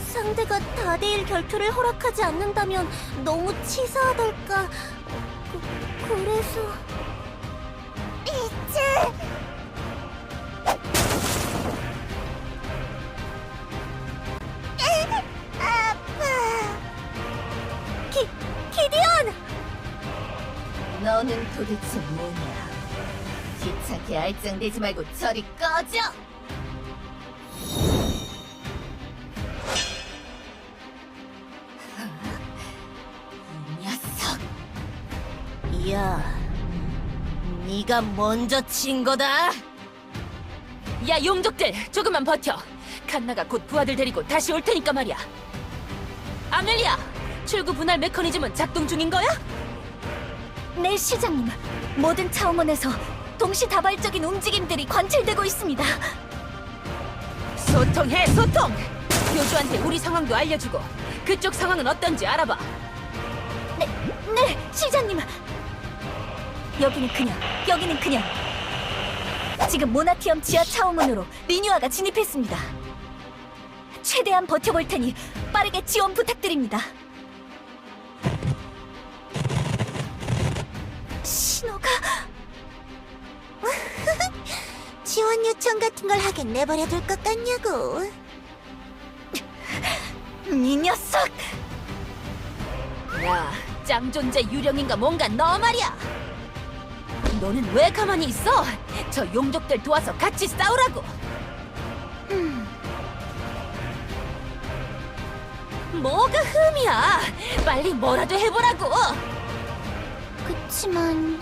상대가 다대일 결투를 허락하지 않는다면 너무 치사하달까. 그래서... 이츠! 아파... 기디언! 너는 도대체 뭐냐? 귀찮게 알짱대지 말고 저리 꺼져! 이 녀석! 야, 네가 먼저 친 거다. 야, 용족들, 조금만 버텨. 칸나가 곧 부하들 데리고 다시 올 테니까 말이야. 아멜리아, 출구 분할 메커니즘은 작동 중인 거야? 네, 시장님. 모든 차원에서 동시다발적인 움직임들이 관찰되고 있습니다. 소통해, 소통! 교주한테 우리 상황도 알려주고 그쪽 상황은 어떤지 알아봐. 네, 시장님. 여기는 그냥. 지금 모나티엄 지하 차원문으로 리뉴아가 진입했습니다. 최대한 버텨볼 테니 빠르게 지원 부탁드립니다. 신호가... 지원 요청 같은 걸 하긴 내버려둘 것 같냐고. 이 녀석! 야, 짱존재 유령인가 뭔가 너 말이야. 너는 왜 가만히 있어? 저 용족들 도와서 같이 싸우라고. 뭐가 흠이야? 빨리 뭐라도 해보라고. 그치만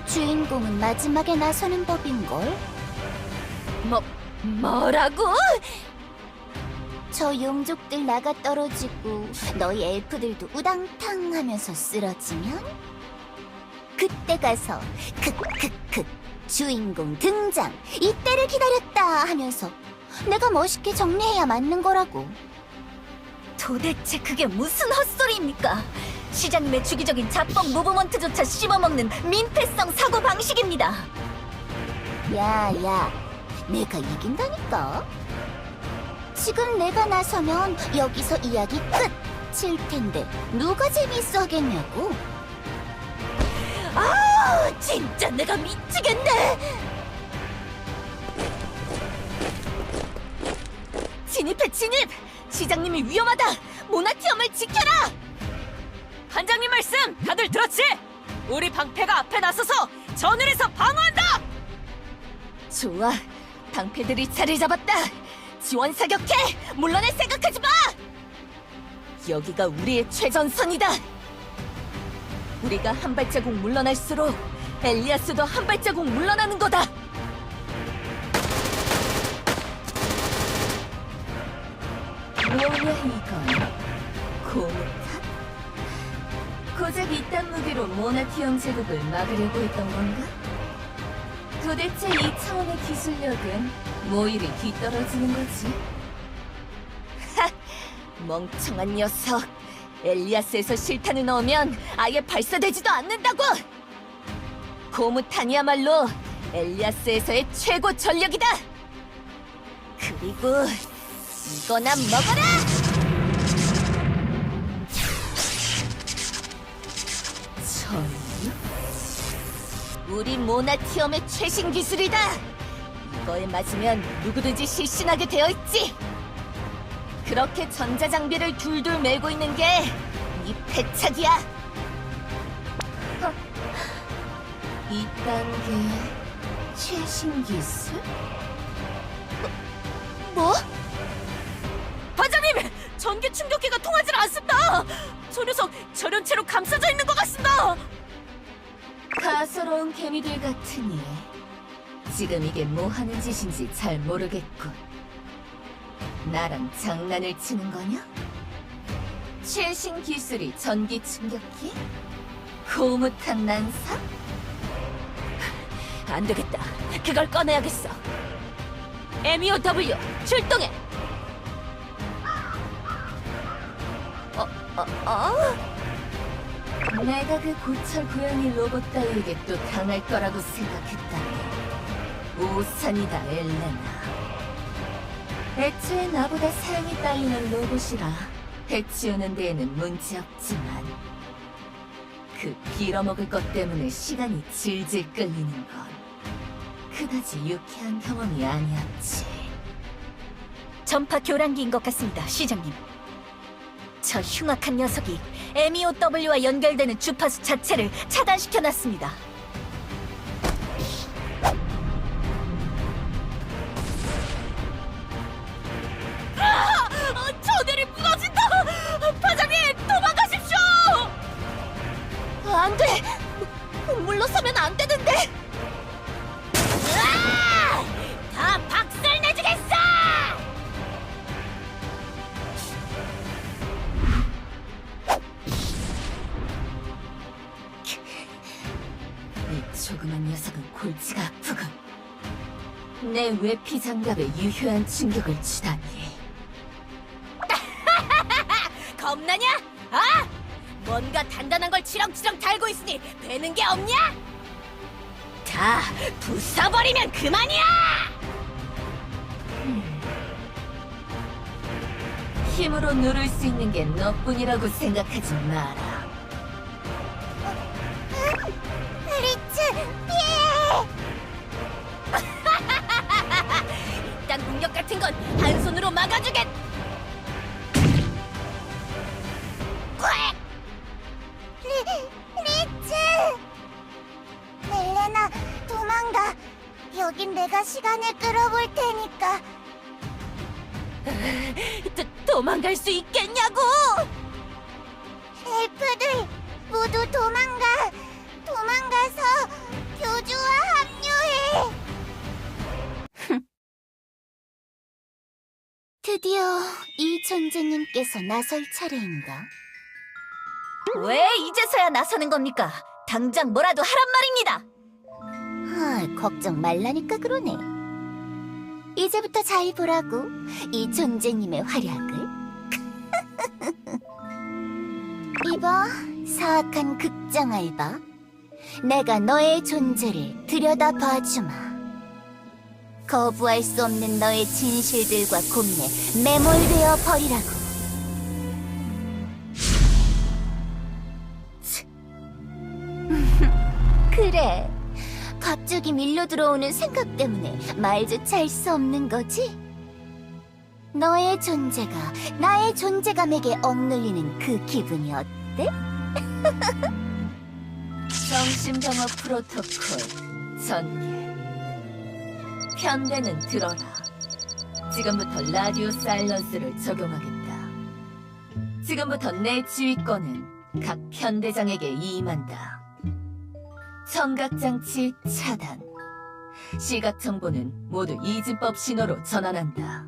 주인공은 마지막에 나서는 법인걸? 뭐라고? 저 용족들 나가 떨어지고 너희 엘프들도 우당탕 하면서 쓰러지면 그때 가서 크크크 주인공 등장, 이때를 기다렸다 하면서 내가 멋있게 정리해야 맞는 거라고. 도대체 그게 무슨 헛소리입니까? 시장님의 주기적인 자뻑 무브먼트조차 씹어먹는 민폐성 사고방식입니다. 야, 내가 이긴다니까? 지금 내가 나서면 여기서 이야기 끝일 텐데 누가 재미있어 하겠냐고? 아, 진짜 내가 미치겠네. 진입! 시장님이 위험하다. 모나티엄을 지켜라. 반장님 말씀 다들 들었지? 우리 방패가 앞에 나서서 전율에서 방어한다. 좋아, 방패들이 자리 잡았다. 지원 사격해. 물러날 생각하지 마. 여기가 우리의 최전선이다. 우리가 한 발자국 물러날수록 엘리아스도 한 발자국 물러나는 거다. 뭐냐 이건? 고무탄? 고작 이딴 무기로 모나티엄 제국을 막으려고 했던 건가? 도대체 이 차원의 기술력은 뭐 이리 뒤떨어지는 거지? 하! 멍청한 녀석! 엘리아스에서 실탄을 넣으면 아예 발사되지도 않는다고! 고무탄이야말로 엘리아스에서의 최고 전력이다! 그리고 이거나 먹어라! 전류? 우리 모나티엄의 최신 기술이다! 이거에 맞으면 누구든지 실신하게 되어 있지! 그렇게 전자장비를 둘둘 메고 있는 게 네 패착이야! 이딴 게 최신 기술? 뭐? 반장님! 전기 충격기가 통하질 않습니다! 저 녀석 절연체로 감싸져 있는 것 같습니다! 가소로운 개미들 같으니 지금 이게 뭐 하는 짓인지 잘 모르겠군. 나랑 장난을 치는 거냐? 최신 기술이 전기 충격기? 고무탄 난사? 안 되겠다. 그걸 꺼내야겠어. MEOW 출동해! 내가 그 고철 고양이 로봇 따위에게 또 당할 거라고 생각했다니. 오산이다, 엘레나. 애초에 나보다 사양이 딸리는 로봇이라 해치우는 데에는 문제없지만 그 빌어먹을 것 때문에 시간이 질질 끌리는 건 그다지 유쾌한 경험이 아니었지. 전파 교란기인 것 같습니다, 시장님. 저 흉악한 녀석이 MEOW와 연결되는 주파수 자체를 차단시켜놨습니다. 저들이 무너진다! 파장님, 도망가십시오! 안 돼! 물러서면 안 되는데! 다 박살 내주겠어! 이 조그만 녀석은 골치가 아프군. 내 외피 장갑에 유효한 충격을 주다니. 겁나냐? 아! 뭔가 단단한 걸 치렁치렁 달고 있으니 되는 게 없냐? 다 부숴버리면 그만이야! 힘으로 누를 수 있는 게 너뿐이라고 생각하지 마라. 리츠, 피해! 이딴 공격 같은 건 한 손으로 막아주겠! 리츠! 헬레나, 도망가. 여긴 내가 시간을 끌어볼 테니까. 도망갈 수 있겠냐고! 엘프들, 모두 도망가. 도망가서 교주와 합류해. 드디어 이 전쟁님께서 나설 차례인가? 왜 이제서야 나서는 겁니까? 당장 뭐라도 하란 말입니다! 걱정 말라니까 그러네. 이제부터 잘 보라고, 이 존재님의 활약을. 이봐, 사악한 극장 알바. 내가 너의 존재를 들여다봐주마. 거부할 수 없는 너의 진실들과 고민에 매몰되어 버리라고. 그래, 갑자기 밀려 들어오는 생각 때문에 말조차 할 수 없는 거지? 너의 존재가 나의 존재감에게 억눌리는 그 기분이 어때? 정신병어 프로토콜 전개. 편대는 들어라. 지금부터 라디오 사일런스를 적용하겠다. 지금부터 내 지휘권은 각 편대장에게 이임한다. 청각장치 차단. 시각 정보는 모두 이진법 신호로 전환한다.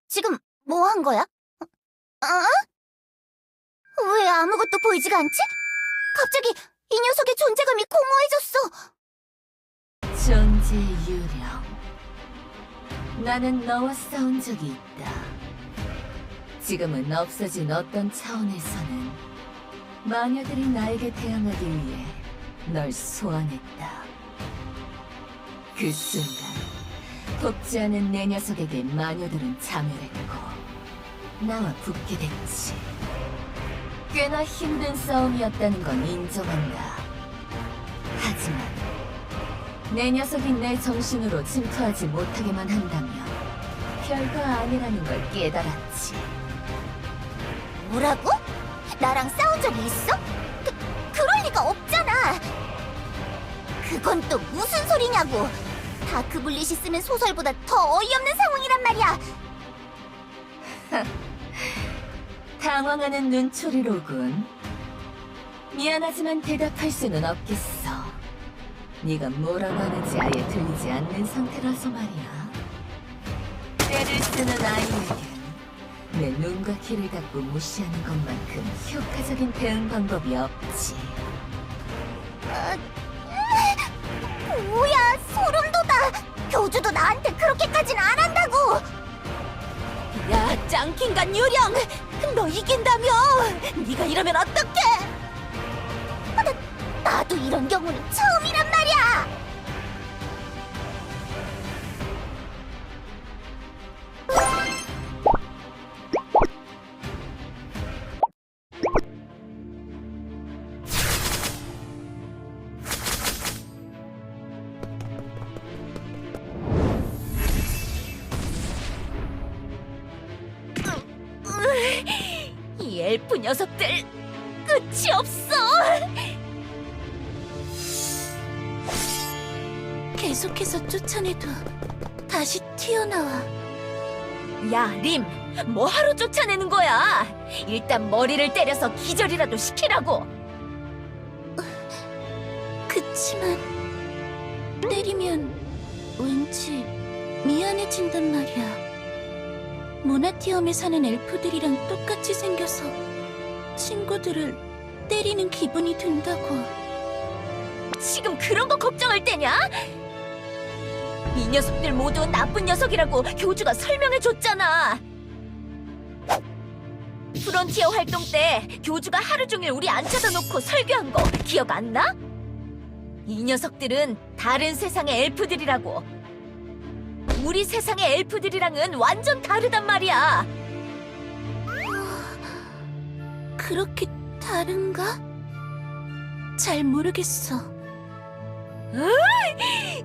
지금 뭐 한 거야? 왜 아무것도 보이지가 않지? 갑자기 이 녀석의 존재감이 공허해졌어. 존재 유령. 나는 너와 싸운 적이 있다. 지금은 없어진 어떤 차원에서는 마녀들이 나에게 대항하기 위해 널 소환했다. 그 순간 돕지 않은 내 녀석에게 마녀들은 자멸했고 나와 붙게 됐지. 꽤나 힘든 싸움이었다는 건 인정한다. 하지만 내 녀석이 내 정신으로 침투하지 못하게만 한다면 별거 아니라는 걸 깨달았지. 뭐라고? 나랑 싸운 적이 있어? 그럴 리가 없잖아. 그건 또 무슨 소리냐고. 다크블릿이 쓰는 소설보다 더 어이없는 상황이란 말이야. 당황하는 눈초리로군. 미안하지만 대답할 수는 없겠어. 네가 뭐라고 하는지 아예 들리지 않는 상태라서 말이야. 때를 쓰는 아이에겐 내 눈과 귀를 닫고 무시하는 것만큼 효과적인 대응 방법이 없지. 뭐야, 소름 돋아. 교주도 나한테 그렇게까지는 안 한다고. 야, 짱킹간 유령! 너 이긴다며! 네가 이러면 어떡해! 나도 이런 경우는 처음이란 말이야. 엘프 녀석들 끝이 없어. 계속해서 쫓아내도 다시 튀어나와. 야, 림, 뭐 하루 쫓아내는 거야? 일단 머리를 때려서 기절이라도 시키라고. 그치만 때리면 왠지 미안해진단 말이야. 모나티엄에 사는 엘프들이랑 똑같이 생겨서 친구들을 때리는 기분이 든다고. 지금 그런 거 걱정할 때냐? 이 녀석들 모두 나쁜 녀석이라고 교주가 설명해줬잖아. 프론티어 활동 때 교주가 하루 종일 우리 앉혀다 놓고 설교한 거 기억 안 나? 이 녀석들은 다른 세상의 엘프들이라고. 우리 세상의 엘프들이랑은 완전 다르단 말이야. 그렇게 다른가? 잘 모르겠어.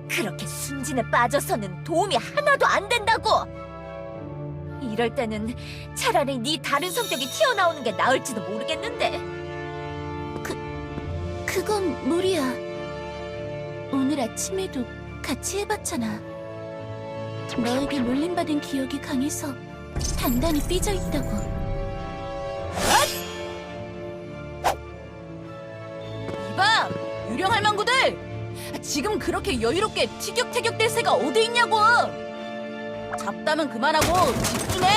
그렇게 순진에 빠져서는 도움이 하나도 안 된다고. 이럴 때는 차라리 네 다른 성격이 튀어나오는 게 나을지도 모르겠는데. 그건 무리야. 오늘 아침에도 같이 해봤잖아. 너에게 놀림받은 기억이 강해서 단단히 삐져있다고. 이봐, 유령할 망구들! 지금 그렇게 여유롭게 티격태격될 새가 어디 있냐고! 잡담은 그만하고 집중해!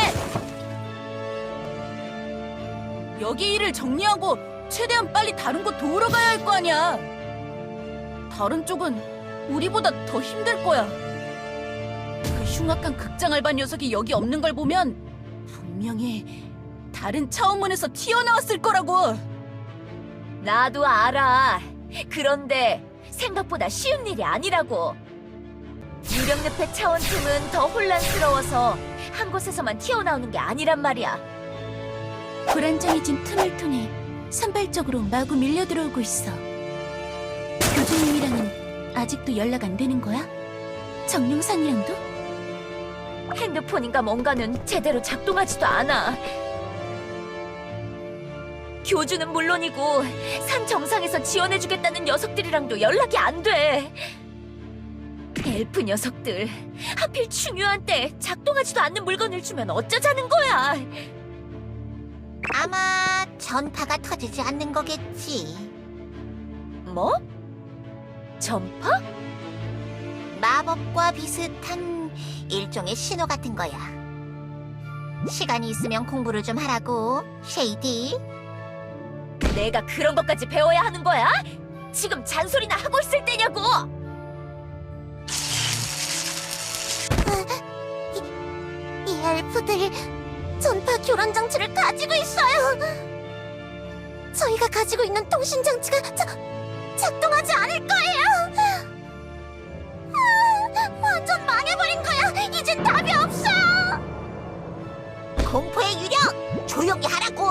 여기 일을 정리하고 최대한 빨리 다른 곳 도우러 가야 할 거 아니야! 다른 쪽은 우리보다 더 힘들 거야. 그 흉악한 극장 알바 녀석이 여기 없는 걸 보면 분명히 다른 차원문에서 튀어나왔을 거라고! 나도 알아. 그런데 생각보다 쉬운 일이 아니라고. 유령늪의 차원틈은 더 혼란스러워서 한 곳에서만 튀어나오는 게 아니란 말이야. 불안정해진 틈을 통해 산발적으로 마구 밀려들어오고 있어. 교주님이랑은 아직도 연락 안 되는 거야? 정룡산이랑도? 핸드폰인가 뭔가는 제대로 작동하지도 않아. 교주는 물론이고 산 정상에서 지원해주겠다는 녀석들이랑도 연락이 안 돼. 엘프 녀석들, 하필 중요한 때 작동하지도 않는 물건을 주면 어쩌자는 거야. 아마 전파가 터지지 않는 거겠지. 뭐? 전파? 마법과 비슷한 일종의 신호 같은 거야. 시간이 있으면 공부를 좀 하라고, 쉐이디. 내가 그런 것까지 배워야 하는 거야? 지금 잔소리나 하고 있을 때냐고! 이 엘프들 전파 교란 장치를 가지고 있어요. 저희가 가지고 있는 통신 장치가 작동하지 않을 거예요. 완전 망해버린 거야. 이젠 답이 없어. 공포의 유령, 조용히 하라고.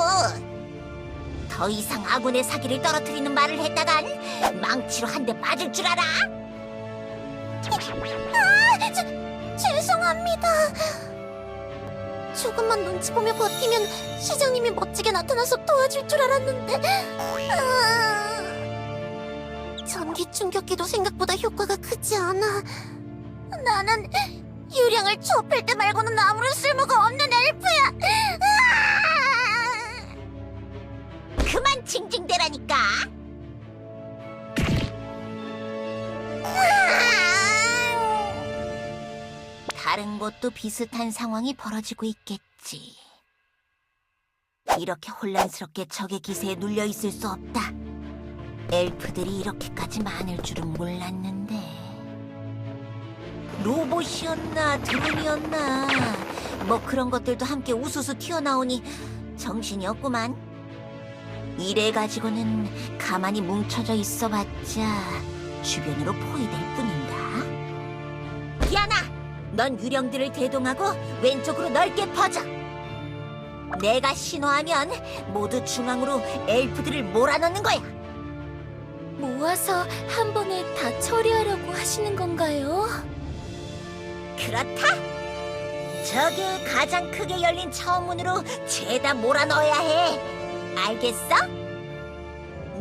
더 이상 아군의 사기를 떨어뜨리는 말을 했다간 망치로 한 대 맞을 줄 알아? 죄송합니다. 조금만 눈치 보며 버티면 시장님이 멋지게 나타나서 도와줄 줄 알았는데. 전기 충격기도 생각보다 효과가 크지 않아. 나는 유령을 좁힐 때 말고는 아무런 쓸모가 없는 엘프야. 그만 징징대라니까. 다른 곳도 비슷한 상황이 벌어지고 있겠지. 이렇게 혼란스럽게 적의 기세에 눌려 있을 수 없다. 엘프들이 이렇게까지 많을 줄은 몰랐는데. 로봇이었나 드론이었나 뭐 그런 것들도 함께 우수수 튀어나오니 정신이 없구만. 이래가지고는 가만히 뭉쳐져 있어봤자 주변으로 포위될 뿐인다. 디아나, 넌 유령들을 대동하고 왼쪽으로 넓게 퍼져. 내가 신호하면 모두 중앙으로 엘프들을 몰아넣는 거야. 모아서 한 번에 다 처리하려고 하시는 건가요? 그렇다. 저기 가장 크게 열린 차원문으로 죄다 몰아넣어야 해. 알겠어?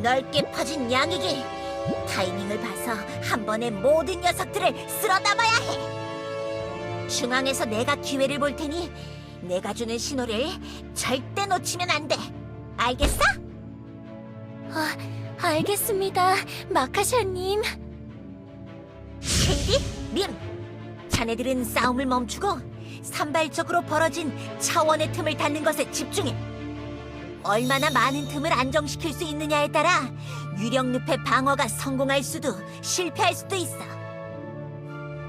넓게 퍼진 양익이 타이밍을 봐서 한 번에 모든 녀석들을 쓸어 담아야 해. 중앙에서 내가 기회를 볼 테니 내가 주는 신호를 절대 놓치면 안 돼. 알겠어? 알겠습니다, 마카샤님. 캔디, 림, 자네들은 싸움을 멈추고 산발적으로 벌어진 차원의 틈을 닫는 것에 집중해. 얼마나 많은 틈을 안정시킬 수 있느냐에 따라 유령 늪의 방어가 성공할 수도 실패할 수도 있어.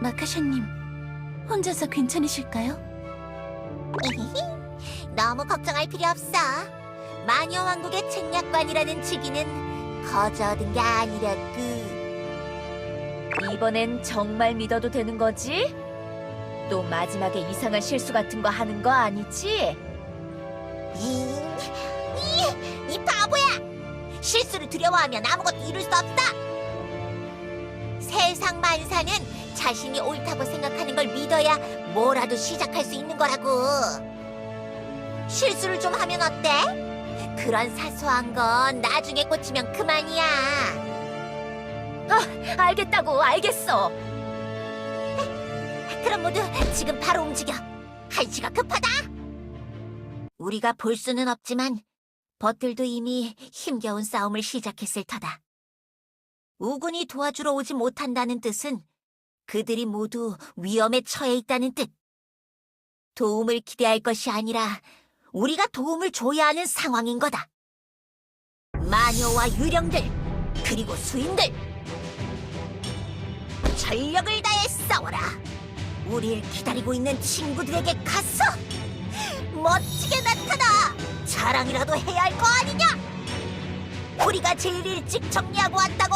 마카샤님, 혼자서 괜찮으실까요? 너무 걱정할 필요 없어. 마녀왕국의 책략관이라는 직위는 거저 얻은 게 아니랬고. 이번엔 정말 믿어도 되는 거지? 또 마지막에 이상한 실수 같은 거 하는 거 아니지? 이 바보야! 실수를 두려워하면 아무것도 이룰 수 없다. 세상 만사는 자신이 옳다고 생각하는 걸 믿어야 뭐라도 시작할 수 있는 거라고. 실수를 좀 하면 어때? 그런 사소한 건 나중에 꽂히면 그만이야. 알겠다고, 알겠어. 그럼 모두 지금 바로 움직여. 한시가 급하다. 우리가 볼 수는 없지만 벗들도 이미 힘겨운 싸움을 시작했을 터다. 우군이 도와주러 오지 못한다는 뜻은 그들이 모두 위험에 처해 있다는 뜻. 도움을 기대할 것이 아니라 우리가 도움을 줘야 하는 상황인 거다. 마녀와 유령들, 그리고 수인들, 전력을 다해 싸워라. 우리를 기다리고 있는 친구들에게 가서 멋지게 나타나 자랑이라도 해야 할 거 아니냐? 우리가 제일 일찍 정리하고 왔다고,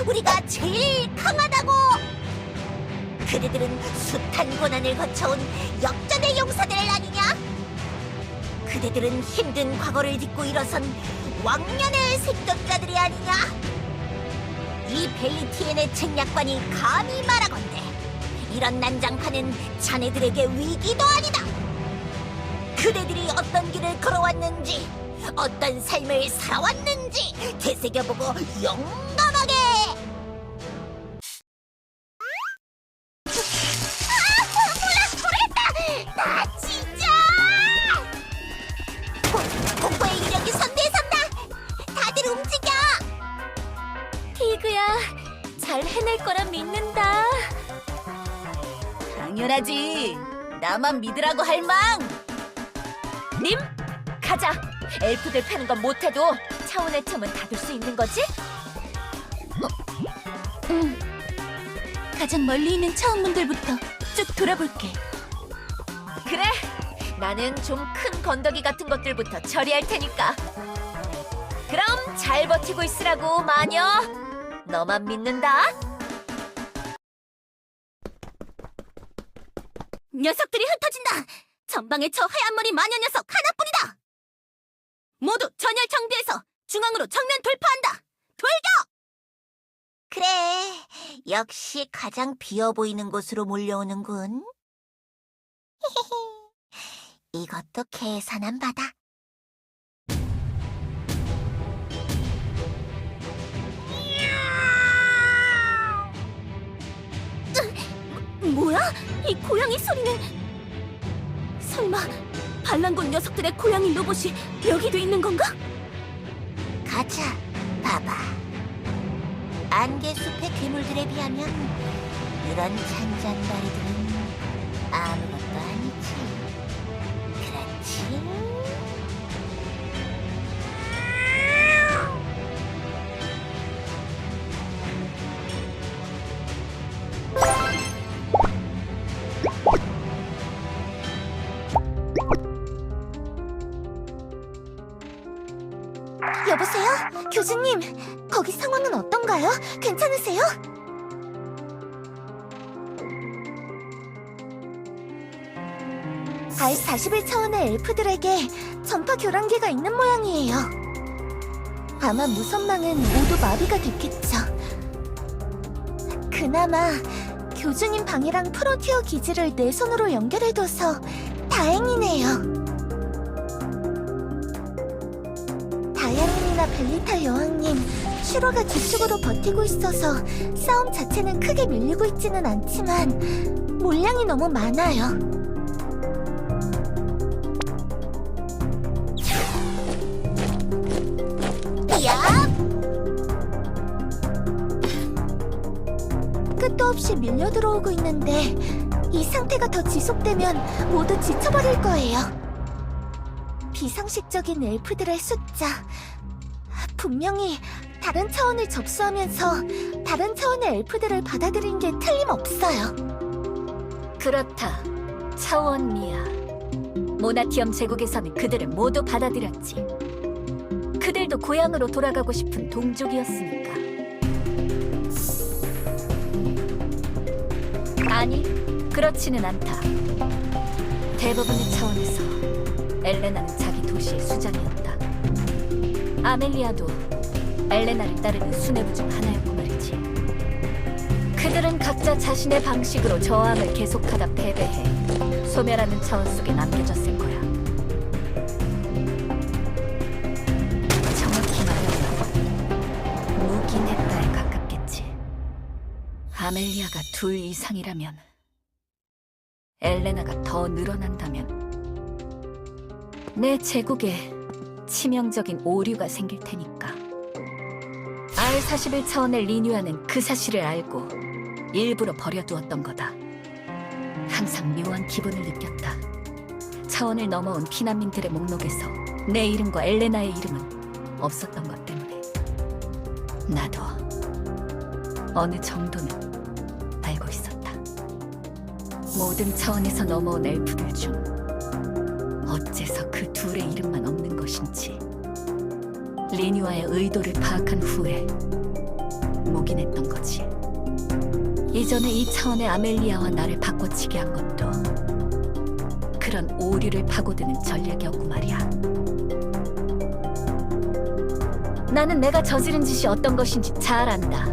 우리가 제일 강하다고. 그대들은 숱한 고난을 거쳐온 역전의 용사들 아니냐? 그대들은 힘든 과거를 딛고 일어선 왕년의 생존자들이 아니냐? 이 벨리티엔의 책략관이 감히 말하건대 이런 난장판은 자네들에게 위기도 아니다. 그대들이 어떤 길을 걸어왔는지, 어떤 삶을 살아왔는지 되새겨보고 용감하게. 모르겠다. 나 진짜 공포의 유령이 선대에 선다. 다들 움직여. 티그야, 잘 해낼 거라 믿는다. 당연하지. 나만 믿으라고 할 망. 님, 가자. 엘프들 패는 건 못해도 차원의 틈은 닫을 수 있는 거지? 가장 멀리 있는 차원문들부터 쭉 돌아볼게. 그래, 나는 좀 큰 건더기 같은 것들부터 처리할 테니까. 그럼 잘 버티고 있으라고, 마녀. 너만 믿는다. 녀석들이 흩어진다. 전방에 저 하얀 머리 마녀 녀석 하나뿐이다. 모두 전열 정비해서 중앙으로 정면 돌파한다. 돌격! 그래, 역시 가장 비어 보이는 곳으로 몰려오는군. 이것도 계산한 바다. 뭐야? 이 고양이 소리는... 설마 반란군 녀석들의 고양이 로봇이 여기도 있는 건가? 가자, 봐봐. 안개숲의 괴물들에 비하면 이런 잔잔바리들은 아무것도 아니지. 그렇지? 여보세요? 교수님, 거기 상황은 어떤가요? 괜찮으세요? R41차원의 엘프들에게 전파 교란기가 있는 모양이에요. 아마 무선망은 모두 마비가 됐겠죠. 그나마 교주님 방이랑 프론티어 기지를 내 손으로 연결해둬서 다행이네요. 그러나 벨리타 여왕님, 슈로가 뒤쪽으로 버티고 있어서 싸움 자체는 크게 밀리고 있지는 않지만 물량이 너무 많아요. 야! 끝도 없이 밀려 들어오고 있는데 이 상태가 더 지속되면 모두 지쳐버릴 거예요. 비상식적인 엘프들의 숫자, 분명히 다른 차원을 접수하면서 다른 차원의 엘프들을 받아들인 게 틀림없어요. 그렇다. 차원 미야. 모나티엄 제국에서는 그들을 모두 받아들였지. 그들도 고향으로 돌아가고 싶은 동족이었으니까. 아니, 그렇지는 않다. 대부분의 차원에서 엘레나는 자기 도시의 수장이었다. 아멜리아도 엘레나를 따르는 수뇌부 중 하나였고 말이지. 그들은 각자 자신의 방식으로 저항을 계속하다 패배해 소멸하는 차원 속에 남겨졌을 거야. 정확히 말하면 무기냈다에 가깝겠지. 아멜리아가 2 이상이라면, 엘레나가 더 늘어난다면 내 제국에 치명적인 오류가 생길 테니까. R41차원의 리뉴아는 그 사실을 알고 일부러 버려두었던 거다. 항상 묘한 기분을 느꼈다. 차원을 넘어온 피난민들의 목록에서 내 이름과 엘레나의 이름은 없었던 것 때문에. 나도 어느 정도는 알고 있었다. 모든 차원에서 넘어온 엘프들 중 어째서 그 둘의 이름만 없는 것인지 리뉴아의 의도를 파악한 후에 묵인했던 거지. 이전에 이 차원의 아멜리아와 나를 바꿔치기 한 것도 그런 오류를 파고드는 전략이었고 말이야. 나는 내가 저지른 짓이 어떤 것인지 잘 안다.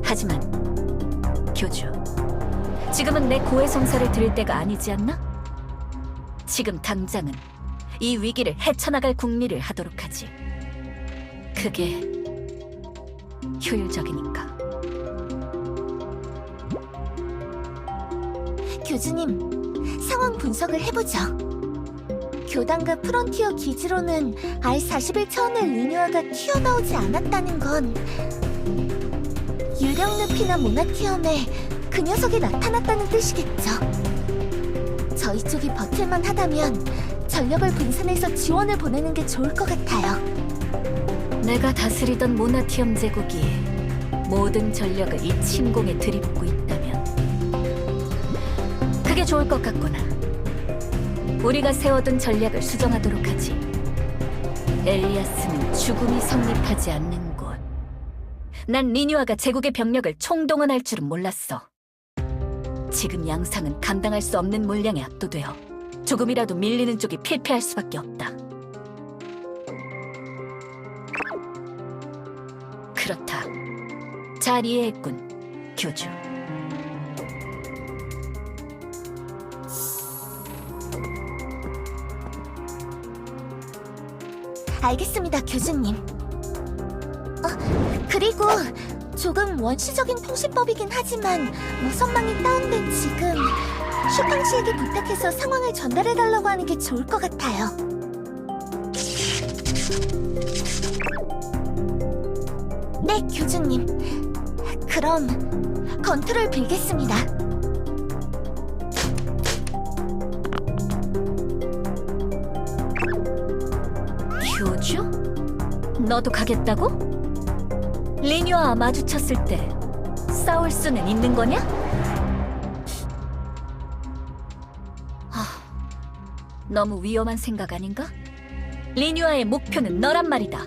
하지만 교주, 지금은 내 고해성사를 들을 때가 아니지 않나? 지금 당장은 이 위기를 헤쳐나갈 궁리를 하도록 하지. 그게 효율적이니까. 교주님, 상황 분석을 해보죠. 교단과 프론티어 기지로는 R41차원의 리뉴아가 튀어나오지 않았다는 건 유령 늪이나 모나티엄에 그 녀석이 나타났다는 뜻이겠죠. 저희 쪽이 버틸만 하다면 전력을 분산해서 지원을 보내는 게 좋을 것 같아요. 내가 다스리던 모나티엄 제국이 모든 전력을 이 침공에 들이붓고 있다면 그게 좋을 것 같구나. 우리가 세워둔 전략을 수정하도록 하지. 엘리아스는 죽음이 성립하지 않는 곳. 난 리뉴아가 제국의 병력을 총동원할 줄은 몰랐어. 지금 양상은 감당할 수 없는 물량에 압도되어 조금이라도 밀리는 쪽이 필패할 수밖에 없다. 그렇다. 잘 이해했군, 교주. 알겠습니다, 교주님. 그리고 조금 원시적인 통신법이긴 하지만 무선망이 다운된 지금 슈팡 씨에게 부탁해서 상황을 전달해달라고 하는 게 좋을 것 같아요. 네, 교주님. 그럼 건투를 빌겠습니다. 교주? 너도 가겠다고? 리뉴아와 마주쳤을 때 싸울 수는 있는 거냐? 너무 위험한 생각 아닌가? 리뉴아의 목표는 너란 말이다.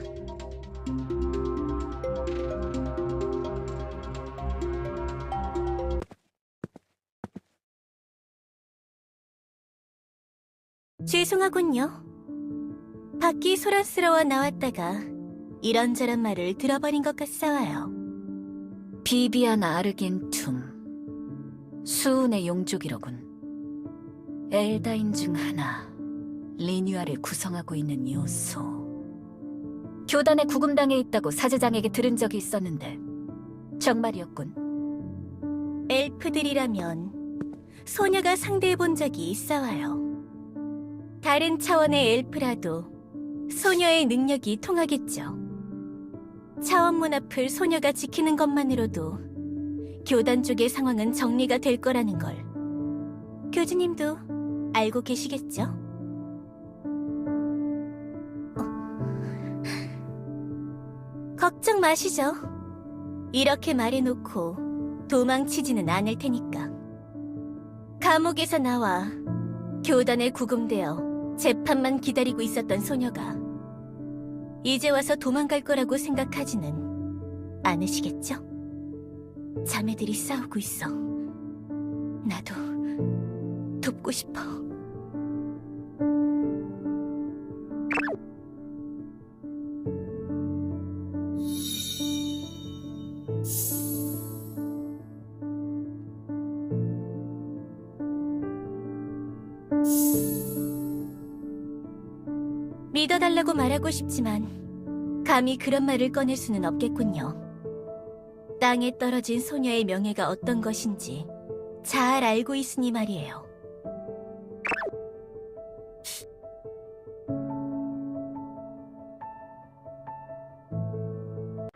죄송하군요. 밖이 소란스러워 나왔다가 이런저런 말을 들어버린 것 같사와요. 비비아나 아르겐툼. 수운의 용족이로군. 엘다인 중 하나, 리뉴아를 구성하고 있는 요소. 교단에 구금당해 있다고 사제장에게 들은 적이 있었는데 정말이었군. 엘프들이라면 소녀가 상대해본 적이 있어와요. 다른 차원의 엘프라도 소녀의 능력이 통하겠죠. 차원문 앞을 소녀가 지키는 것만으로도 교단 쪽의 상황은 정리가 될 거라는 걸 교주님도 알고 계시겠죠? 걱정 마시죠. 이렇게 말해놓고 도망치지는 않을 테니까. 감옥에서 나와 교단에 구금되어 재판만 기다리고 있었던 소녀가 이제 와서 도망갈 거라고 생각하지는 않으시겠죠? 자매들이 싸우고 있어. 나도 돕고 싶어. 믿어달라고 말하고 싶지만 감히 그런 말을 꺼낼 수는 없겠군요. 땅에 떨어진 소녀의 명예가 어떤 것인지 잘 알고 있으니 말이에요.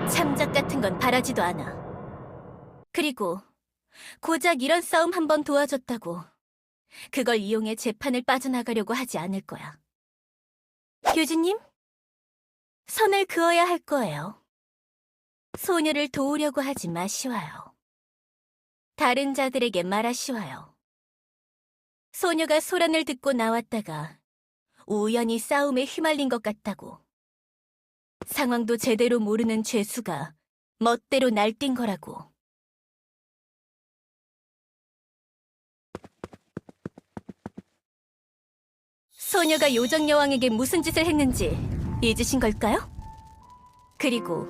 참작 같은 건 바라지도 않아. 그리고 고작 이런 싸움 한번 도와줬다고 그걸 이용해 재판을 빠져나가려고 하지 않을 거야. 교주님, 선을 그어야 할 거예요. 소녀를 도우려고 하지 마시와요. 다른 자들에게 말하시와요. 소녀가 소란을 듣고 나왔다가 우연히 싸움에 휘말린 것 같다고. 상황도 제대로 모르는 죄수가 멋대로 날뛴 거라고. 소녀가 요정여왕에게 무슨 짓을 했는지 잊으신 걸까요? 그리고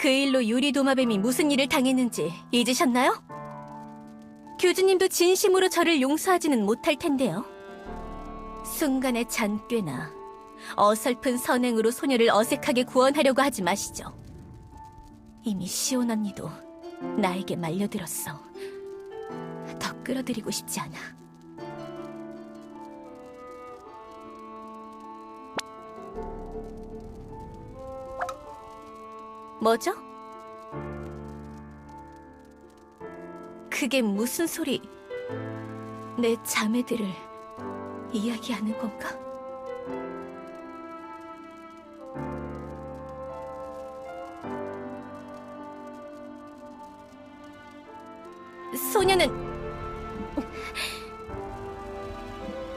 그 일로 유리도마뱀이 무슨 일을 당했는지 잊으셨나요? 교주님도 진심으로 저를 용서하지는 못할 텐데요. 순간의 잔꾀나 어설픈 선행으로 소녀를 어색하게 구원하려고 하지 마시죠. 이미 시온 언니도 나에게 말려들었어. 더 끌어들이고 싶지 않아. 뭐죠? 그게 무슨 소리? 내 자매들을 이야기하는 건가? 소녀는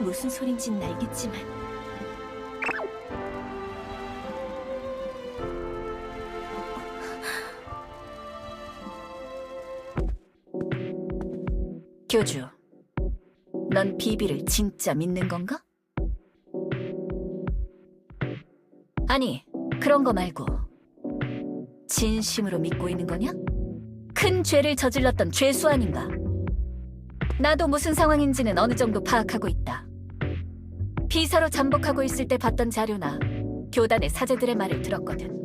무슨 소린지는 알겠지만 교주, 넌 비비를 진짜 믿는 건가? 아니, 그런 거 말고 진심으로 믿고 있는 거냐? 큰 죄를 저질렀던 죄수 아닌가? 나도 무슨 상황인지는 어느 정도 파악하고 있다. 비서로 잠복하고 있을 때 봤던 자료나 교단의 사제들의 말을 들었거든.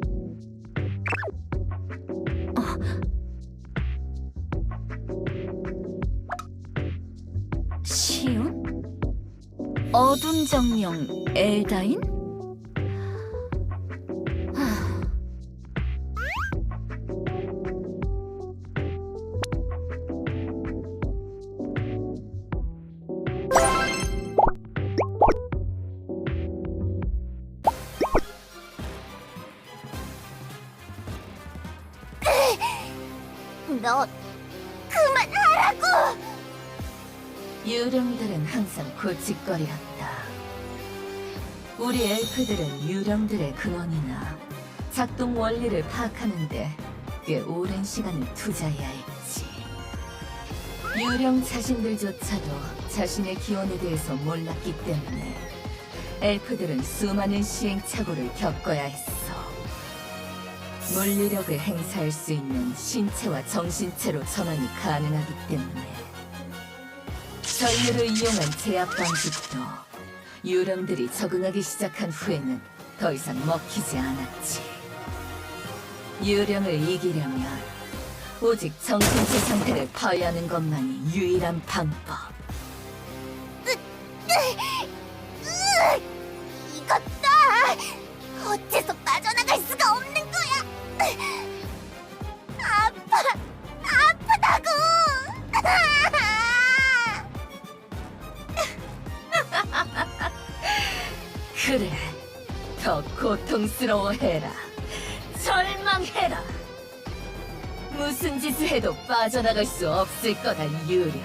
시온? 어둠 정령 엘다인? 너 그만하라고! 유령들은 항상 골칫거리였다. 우리 엘프들은 유령들의 근원이나 작동 원리를 파악하는데 꽤 오랜 시간을 투자해야 했지. 유령 자신들조차도 자신의 기원에 대해서 몰랐기 때문에 엘프들은 수많은 시행착오를 겪어야 했어. 물리력을 행사할 수 있는 신체와 정신체로 전환이 가능하기 때문에 전류를 이용한 제압 방식도 유령들이 적응하기 시작한 후에는 더 이상 먹히지 않았지. 유령을 이기려면 오직 정신체 상태를 파괴하는 것만이 유일한 방법. 이것다! 어째서 빠져나갈 수가 없는 거야! 아프다고! 그래, 더 고통스러워해라. 절망해라. 무슨 짓을 해도 빠져나갈 수 없을 거다, 유령.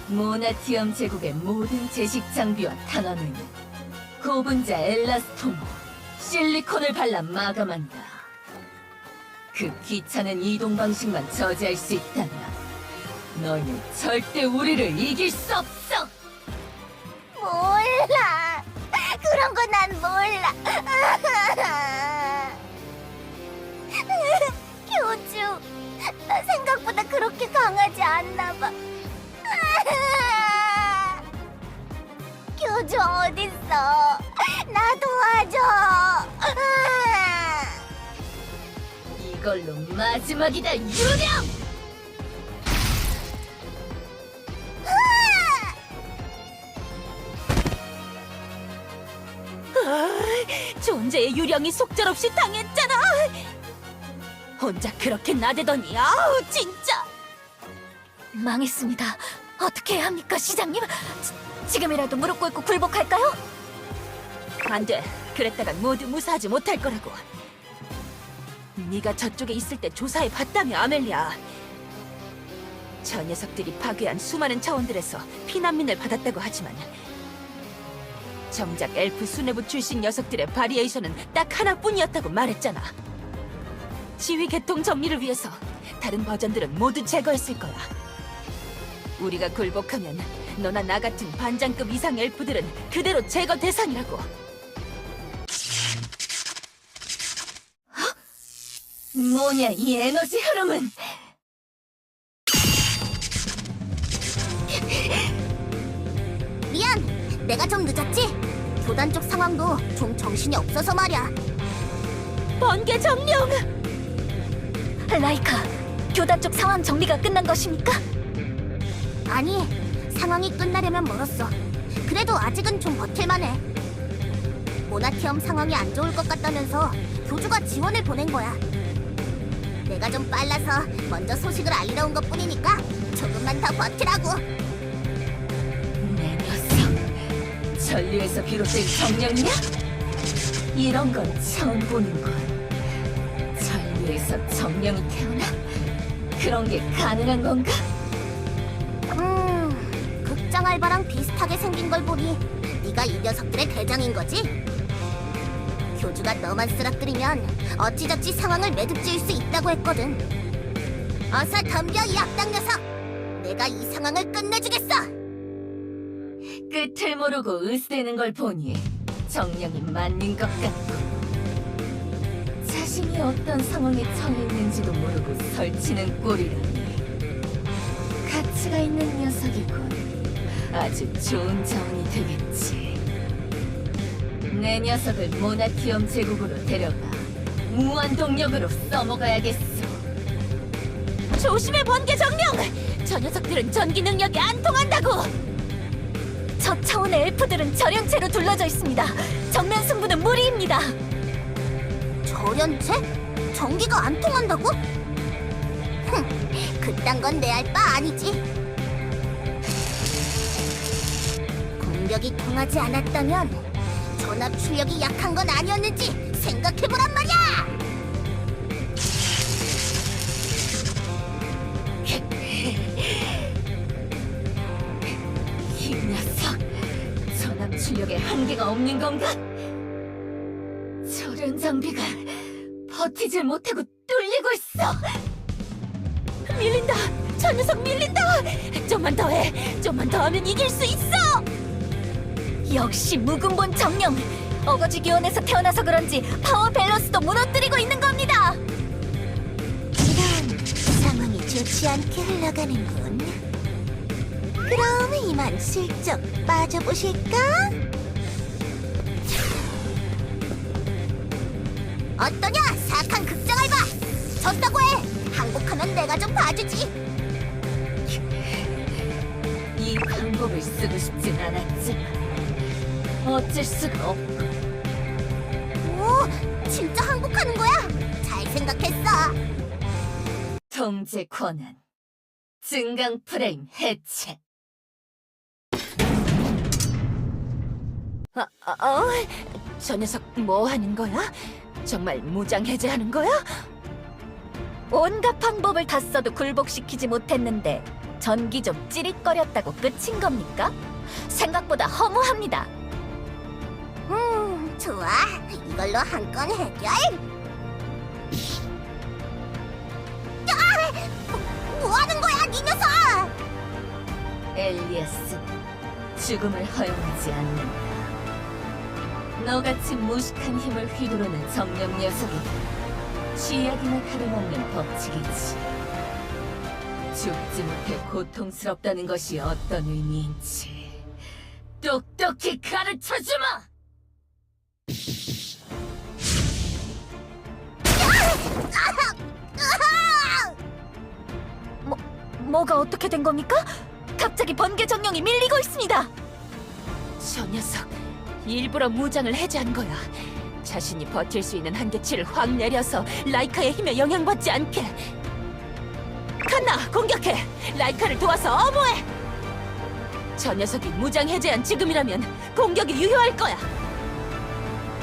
모나티엄 제국의 모든 제식 장비와 탄환은 고분자 엘라스토모, 실리콘을 발라 마감한다. 그 귀찮은 이동 방식만 저지할 수 있다면 너희는 절대 우리를 이길 수 없어! 몰라. 그런 거 난 몰라. 교주, 나 생각보다 그렇게 강하지 않나 봐. 교주 어딨어? 나 도와줘. 이걸로 마지막이다, 유령! 존재의 유령이 속절없이 당했잖아. 혼자 그렇게 나대더니 아우 진짜. 망했습니다. 어떻게 해야 합니까, 시장님? 지금이라도 무릎 꿇고 굴복할까요? 안 돼. 그랬다간 모두 무사하지 못할 거라고. 네가 저쪽에 있을 때 조사해 봤다며, 아멜리아. 저 녀석들이 파괴한 수많은 차원들에서 피난민을 받았다고 하지만 정작 엘프 수뇌부 출신 녀석들의 바리에이션은 딱 하나뿐이었다고 말했잖아. 지휘 계통 정리를 위해서 다른 버전들은 모두 제거했을 거야. 우리가 굴복하면 너나 나 같은 반장급 이상 엘프들은 그대로 제거 대상이라고. 뭐냐, 이 에너지 흐름은! 미안, 내가 좀 늦었지? 교단 쪽 상황도 좀 정신이 없어서 말이야. 번개 정령! 라이카, 교단 쪽 상황 정리가 끝난 것입니까? 아니, 상황이 끝나려면 멀었어. 그래도 아직은 좀 버틸만해. 모나티엄 상황이 안 좋을 것 같다면서 교주가 지원을 보낸 거야. 내가 좀 빨라서 먼저 소식을 알리러 온 것뿐이니까 조금만 더 버티라고. 내 녀석, 전류에서 비롯된 정령이야? 이런 건 처음 보는군. 전류에서 정령이 태어나? 그런 게 가능한 건가? 극장 알바랑 비슷하게 생긴 걸 보니 네가 이 녀석들의 대장인 거지? 교주가 너만 쓰러뜨리면 어찌저찌 상황을 매듭지을 수 있다고 했거든. 어서 덤벼, 이 악당 녀석! 내가 이 상황을 끝내주겠어! 끝을 모르고 으스대는 걸 보니 정령이 맞는 것 같고, 자신이 어떤 상황에 처해 있는지도 모르고 설치는 꼴이라니 가치가 있는 녀석이군. 아주 좋은 자원이 되겠지. 내 녀석을 모나티엄 제국으로 데려가 무한 동력으로 써먹어야겠어. 조심해, 번개 정령! 저 녀석들은 전기 능력이 안 통한다고! 저 차원의 엘프들은 절연체로 둘러져 있습니다. 정면 승부는 무리입니다. 절연체? 전기가 안 통한다고? 그딴 건 내 알 바 아니지. 공격이 통하지 않았다면 전압 출력이 약한 건 아니었는지 생각해보란 말이야! 이 녀석, 전압 출력에 한계가 없는 건가? 절연 장비가 버티질 못하고 뚫리고 있어. 밀린다! 저 녀석 밀린다! 좀만 더 해! 좀만 더 하면 이길 수 있어! 역시 묵은본 정령! 어거지 기원에서 태어나서 그런지 파워 밸런스도 무너뜨리고 있는 겁니다! 이런 상황이 좋지 않게 흘러가는군. 그럼 이만 슬쩍 빠져보실까? 어떠냐, 사악한 극장알바! 졌다고 해! 항복하면 내가 좀 봐주지! 이 방법을 쓰고 싶진 않았지만 어쩔 수가 없고. 오, 진짜 항복하는 거야? 잘 생각했어! 통제 권한, 증강 프레임 해체. 저 녀석 뭐 하는 거야? 정말 무장 해제하는 거야? 온갖 방법을 다 써도 굴복시키지 못했는데 전기 좀 찌릿거렸다고 끝인 겁니까? 생각보다 허무합니다. 좋아. 이걸로 한 건 해결! 뭐 하는 거야, 니 녀석! 엘리아스, 죽음을 허용하지 않는다. 너같이 무식한 힘을 휘두르는 정령 녀석이 쥐약이나 다름없는 법칙이지. 죽지 못해 고통스럽다는 것이 어떤 의미인지 똑똑히 가르쳐주마! 뭐가 어떻게 된 겁니까? 갑자기 번개 정령이 밀리고 있습니다. 저 녀석 일부러 무장을 해제한 거야. 자신이 버틸 수 있는 한계치를 확 내려서 라이카의 힘에 영향받지 않게. 칸나, 공격해! 라이카를 도와서 엄호해! 저 녀석이 무장 해제한 지금이라면 공격이 유효할 거야.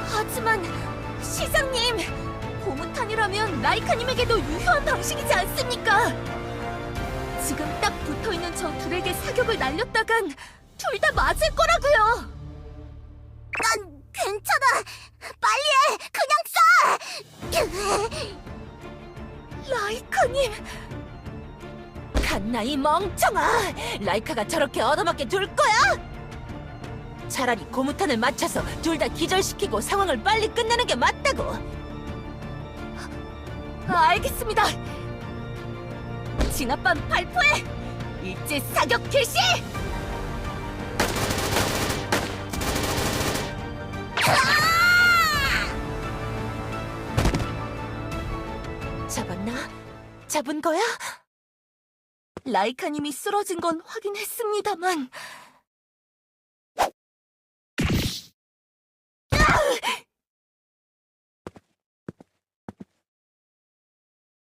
하지만 시장님, 고무탄이라면 라이카님에게도 유효한 방식이지 않습니까? 지금 딱 붙어있는 저 둘에게 사격을 날렸다간 둘 다 맞을 거라고요. 난 괜찮아! 빨리 해! 그냥 쏴! 라이카님, 칸나 이 멍청아! 라이카가 저렇게 얻어맞게 둘 거야? 차라리 고무탄을 맞춰서 둘 다 기절시키고 상황을 빨리 끝내는 게 맞다고. 알겠습니다. 지난밤 발포해! 일제 사격 개시! 잡았나? 잡은 거야? 라이카님이 쓰러진 건 확인했습니다만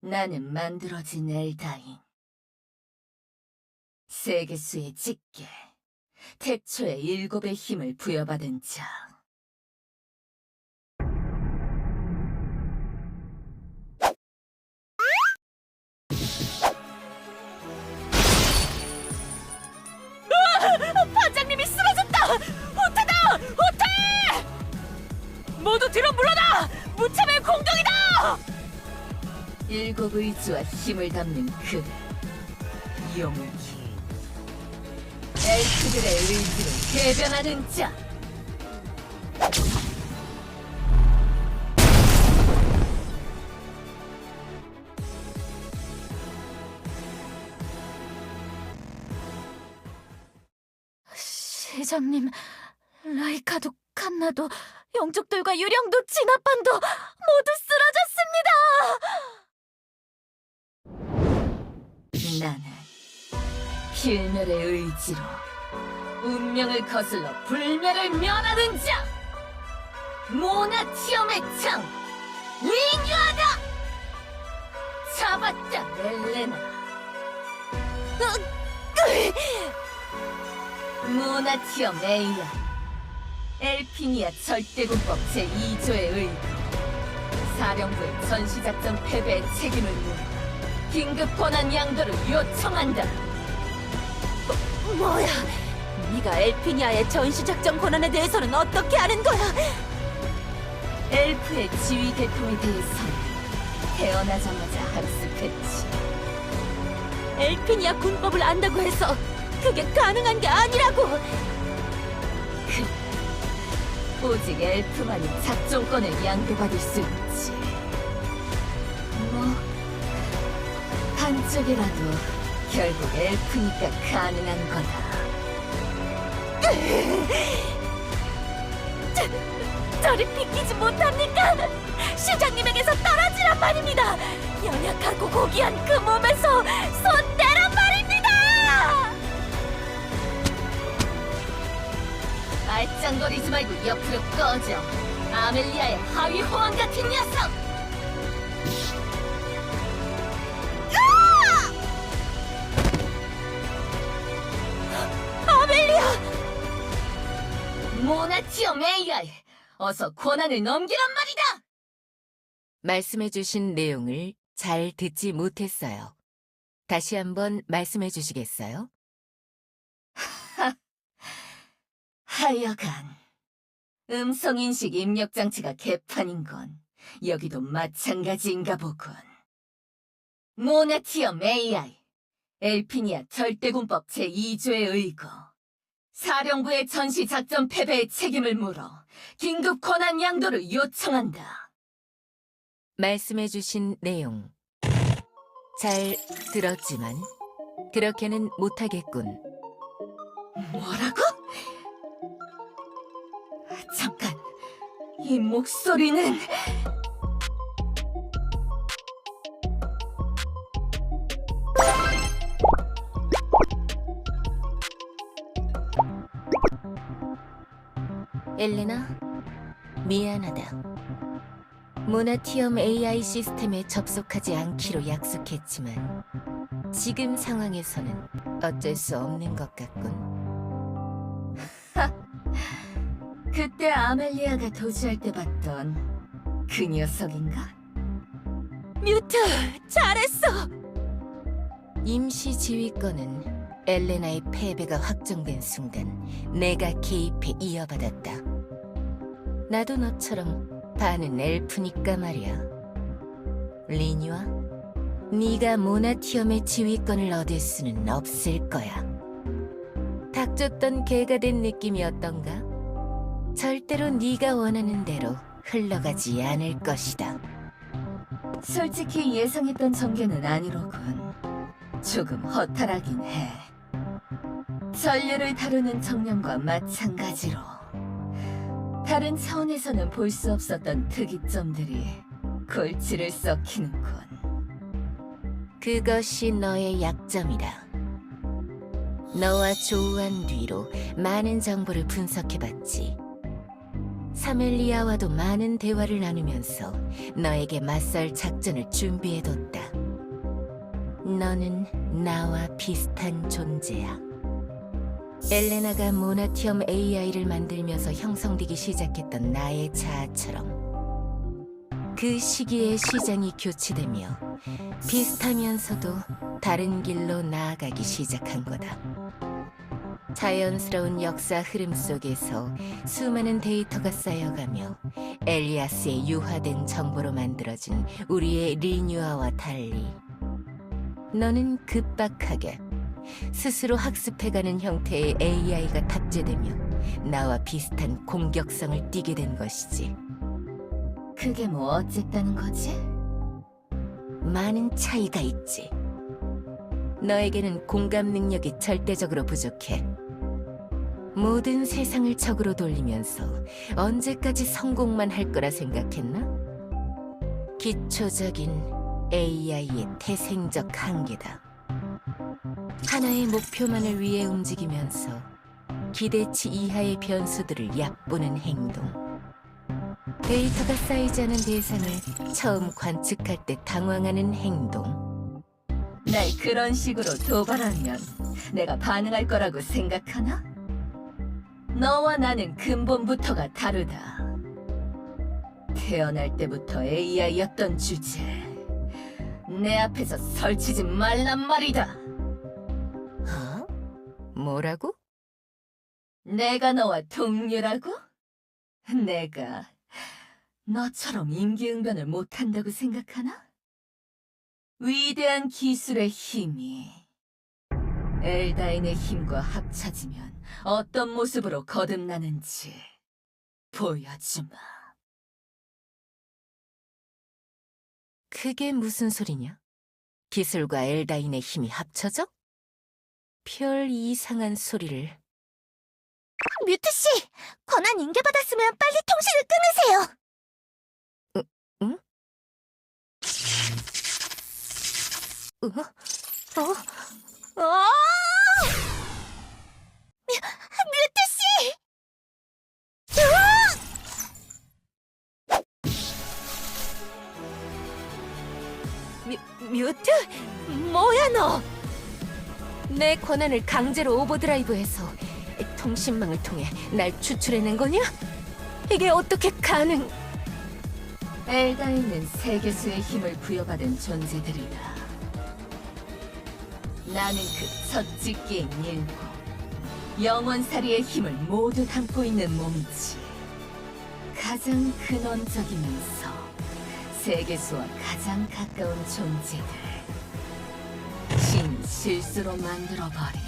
나는 만들어진 엘다인. 세계수의 직계, 태초의 7의 힘을 부여받은 자. 반장님이 쓰러졌다! 호태다! 호태! 모두 뒤로 물러나! 무차별 공격이다! 7 의지와 힘을 담는 그 용기. 엘프들의 의지를 대변하는 자. 시장님, 라이카도 칸나도 영족들과 유령도 진압반도 모두 쓰러졌습니다. 나는 필멸의 의지로 운명을 거슬러 불멸을 면하는 자. 모나티엄의 창 윙유하다. 잡았다 멜레나. 모나티엄 에이아, 엘피니아 절대군법 제2조의 의도, 사령부의 전시작전 패배의 책임을 물어 긴급 권한 양도를 요청한다. 뭐야? 네가 엘피니아의 전시작전 권한에 대해서는 어떻게 아는 거야? 엘프의 지휘 계통에 대해서는 태어나자마자 학습했지. 엘피니아 군법을 안다고 해서 그게 가능한 게 아니라고! 오직 엘프만이 작전권을 양도받을 수 있지. 뭐 한쪽이라도 결국 엘프니까 가능한 거다. 저리 비키지 못합니까? 대장님에게서 떨어지란 말입니다. 연약하고 고귀한 그 몸에서 손 떼란 말입니다. 말짱거리지 말고 옆으로 꺼져. 아멜리아의 하위 호환 같은 녀석! 아멜리아! 모나티엄 AI! 어서 권한을 넘기란 말이다! 말씀해주신 내용을 잘 듣지 못했어요. 다시 한번 말씀해 주시겠어요? 하여간 음성인식 입력장치가 개판인 건 여기도 마찬가지인가 보군. 모나티엄 AI, 엘피니아 절대군법 제2조에 의거 사령부의 전시작전 패배의 책임을 물어 긴급 권한 양도를 요청한다. 말씀해 주신 내용 잘 들었지만 그렇게는 못하겠군. 뭐라고? 잠깐, 이 목소리는... 엘레나, 미안하다. 모나티엄 AI 시스템에 접속하지 않기로 약속했지만 지금 상황에서는 어쩔 수 없는 것 같군. 그때 아멜리아가 도주할 때 봤던 그 녀석인가? 뮤트, 잘했어. 임시 지휘권은 엘레나의 패배가 확정된 순간 내가 개입해 이어받았다. 나도 너처럼 반은 엘프니까 말이야. 리니와 네가 모나티엄의 지휘권을 얻을 수는 없을 거야. 닥쳤던 개가 된 느낌이 어떤가? 절대로 네가 원하는 대로 흘러가지 않을 것이다. 솔직히 예상했던 전개는 아니로군. 조금 허탈하긴 해. 전류를 다루는 정령과 마찬가지로 다른 차원에서는 볼 수 없었던 특이점들이 골치를 썩히는군. 그것이 너의 약점이다. 너와 조우한 뒤로 많은 정보를 분석해봤지. 사멜리아와도 많은 대화를 나누면서 너에게 맞설 작전을 준비해뒀다. 너는 나와 비슷한 존재야. 엘레나가 모나티엄 AI를 만들면서 형성되기 시작했던 나의 자아처럼 그 시기에 시장이 교체되며 비슷하면서도 다른 길로 나아가기 시작한 거다. 자연스러운 역사 흐름 속에서 수많은 데이터가 쌓여가며 엘리아스의 유화된 정보로 만들어진 우리의 리뉴아와 달리 너는 급박하게 스스로 학습해가는 형태의 AI가 탑재되며 나와 비슷한 공격성을 띠게 된 것이지. 그게 뭐 어쨌다는 거지? 많은 차이가 있지. 너에게는 공감 능력이 절대적으로 부족해. 모든 세상을 적으로 돌리면서 언제까지 성공만 할 거라 생각했나? 기초적인 AI의 태생적 한계다. 하나의 목표만을 위해 움직이면서 기대치 이하의 변수들을 얕보는 행동. 데이터가 쌓이지 않은 대상을 처음 관측할 때 당황하는 행동. 날 그런 식으로 도발하면 내가 반응할 거라고 생각하나? 너와 나는 근본부터가 다르다. 태어날 때부터 AI였던 주제. 내 앞에서 설치지 말란 말이다. 어? 뭐라고? 내가 너와 동료라고? 내가 너처럼 임기응변을 못한다고 생각하나? 위대한 기술의 힘이 엘다인의 힘과 합쳐지면 어떤 모습으로 거듭나는지 보여주마. 그게 무슨 소리냐? 기술과 엘다인의 힘이 합쳐져? 별 이상한 소리를. 뮤트 씨, 권한 인계받았으면 빨리 통신을 끊으세요. 응? 뮤트? 뭐야 너? 내 권한을 강제로 오버드라이브해서 통신망을 통해 날 추출해낸 거냐? 이게 어떻게 가능? 엘다이는 세계수의 힘을 부여받은 존재들이다. 나는 그 첫짓기인 일부, 영원살이의 힘을 모두 담고 있는 몸이지. 가장 근원적이면서 세계수와 가장 가까운 존재들. 신이 실수로 만들어버린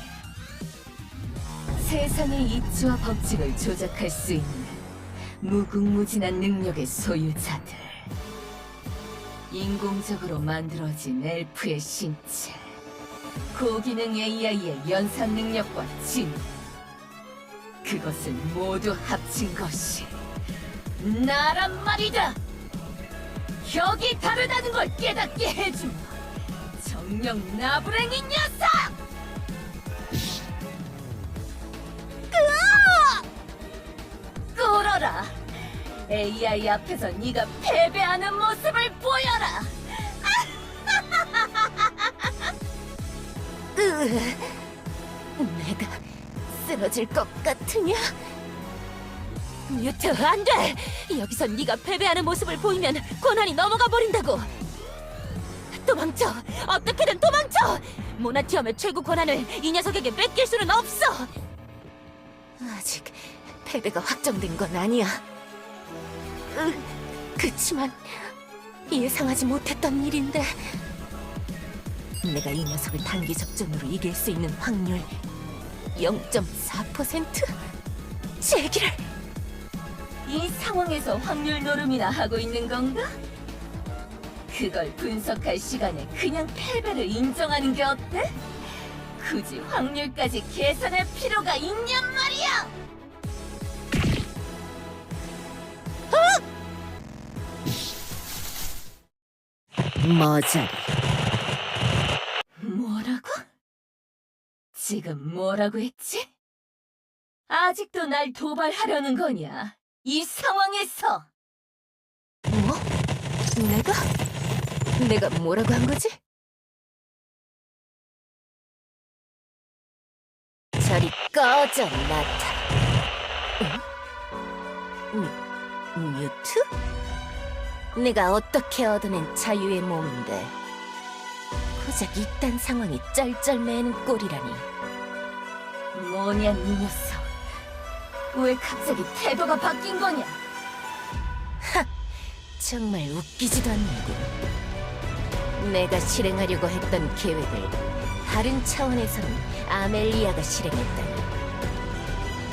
세상의 이치와 법칙을 조작할 수 있는 무궁무진한 능력의 소유자들. 인공적으로 만들어진 엘프의 신체, 고기능 AI의 연산 능력과 진, 그것을 모두 합친 것이 나란 말이다. 혁이 다르다는 걸 깨닫게 해주마. 정령 나부랭이 녀석! 꿇어라. AI 앞에서 네가 패배하는 모습을 보여라. 내가 쓰러질 것 같으냐? 뮤트, 안 돼! 여기서 네가 패배하는 모습을 보이면 권한이 넘어가 버린다고! 도망쳐! 어떻게든 도망쳐! 모나티엄의 최고 권한을 이 녀석에게 뺏길 수는 없어! 아직 패배가 확정된 건 아니야. 그치만 예상하지 못했던 일인데 내가 이 녀석을 단기 접전으로 이길 수 있는 확률 0.4%? 제기를! 이 상황에서 확률 노름이나 하고 있는 건가? 그걸 분석할 시간에 그냥 패배를 인정하는 게 어때? 굳이 확률까지 계산할 필요가 있냔 말이야! 머저리. 뭐라고? 지금 뭐라고 했지? 아직도 날 도발하려는 거냐? 이 상황에서! 뭐? 내가 뭐라고 한 거지? 저리 꺼져, 나타. 뮤트? 내가 어떻게 얻어낸 자유의 몸인데 고작 이딴 상황이 쩔쩔매는 꼴이라니. 뭐냐, 이 녀석. 왜 갑자기 태도가 바뀐 거냐? 정말 웃기지도 않는군. 내가 실행하려고 했던 계획을 다른 차원에서는 아멜리아가 실행했다니.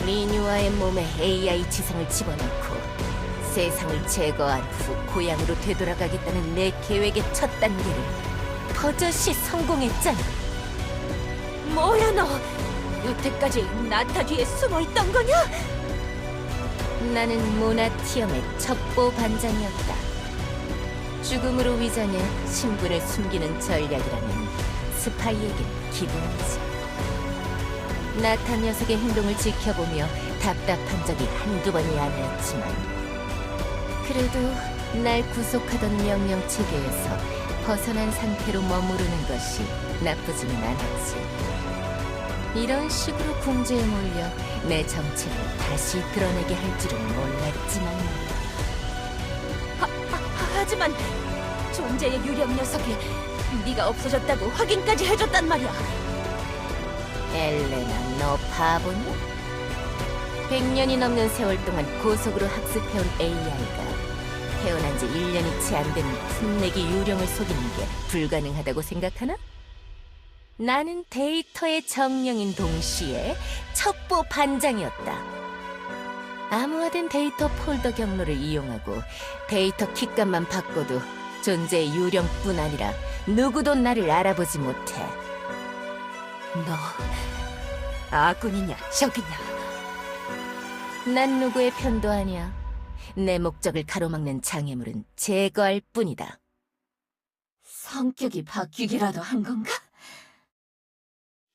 미뉴아의 몸에 AI 지성을 집어넣고 세상을 제거한 후 고향으로 되돌아가겠다는 내 계획의 첫 단계를 버젓이 성공했잖아. 뭐야 너! 여태까지 나타 뒤에 숨어있던 거냐? 나는 모나티엄의 첩보 반장이었다. 죽음으로 위장해 신분을 숨기는 전략이라면 스파이에겐 기본이지. 나타 녀석의 행동을 지켜보며 답답한 적이 한두 번이 아니었지만 그래도 날 구속하던 명령체계에서 벗어난 상태로 머무르는 것이 나쁘지는 않았지. 이런 식으로 궁지에 몰려 내 정체를 다시 드러내게 할 줄은 몰랐지만 하지만 존재의 유령 녀석이 네가 없어졌다고 확인까지 해줬단 말이야. 엘레나, 너 바보냐? 100년이 넘는 세월 동안 고속으로 학습해온 AI가 태어난 지 1년이 채 안 되는 풋내기 유령을 속이는 게 불가능하다고 생각하나? 나는 데이터의 정령인 동시에 첩보 반장이었다. 암호화된 데이터 폴더 경로를 이용하고 데이터 킥값만 바꿔도 존재의 유령뿐 아니라 누구도 나를 알아보지 못해. 너 아군이냐 적이냐? 난 누구의 편도 아니야. 내 목적을 가로막는 장애물은 제거할 뿐이다. 성격이 바뀌기라도 한 건가?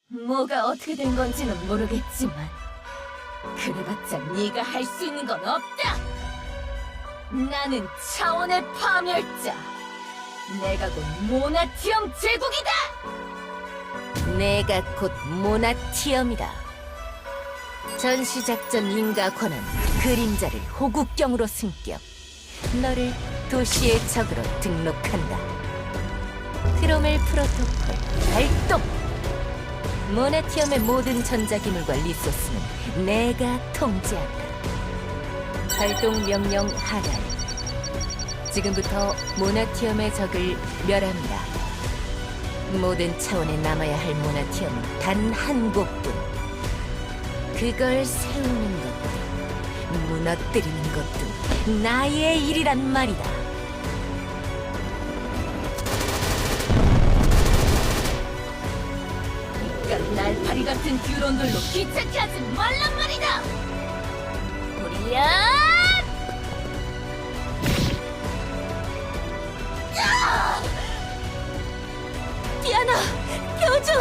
뭐가 어떻게 된 건지는 모르겠지만 그래봤자 네가 할 수 있는 건 없다! 나는 차원의 파멸자! 내가 곧 모나티엄 제국이다! 내가 곧 모나티엄이다. 전시작전 인가 권한 그림자를 호국경으로 승격. 너를 도시의 적으로 등록한다. 크로멜 프로토콜 발동! 모나티엄의 모든 전자기물과 리소스는 내가 통제한다. 활동 명령 하달. 지금부터 모나티엄의 적을 멸합니다. 모든 차원에 남아야 할 모나티엄은 단 한 곳뿐. 그걸 세우는 것도 무너뜨리는 것도 나의 일이란 말이다. 그깟 날파리 같은 듀론들로 귀찮게 하지 말란 말이다! 우리야! 디아나, 교주!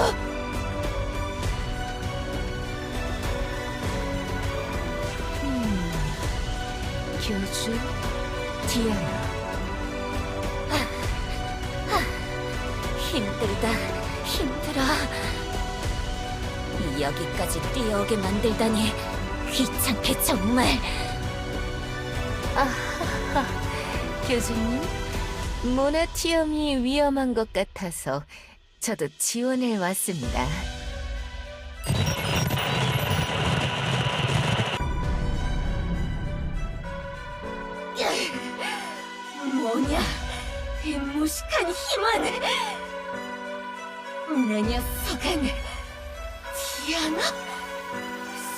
교주 디아나. 힘들다, 힘들어. 여기까지 뛰어오게 만들다니 귀찮게 정말. 아하하, 교주님, 모나티엄이 위험한 것 같아서 저도 지원해 왔습니다. 뭐냐? 이 무식한 힘은! 내 녀석은 디아나?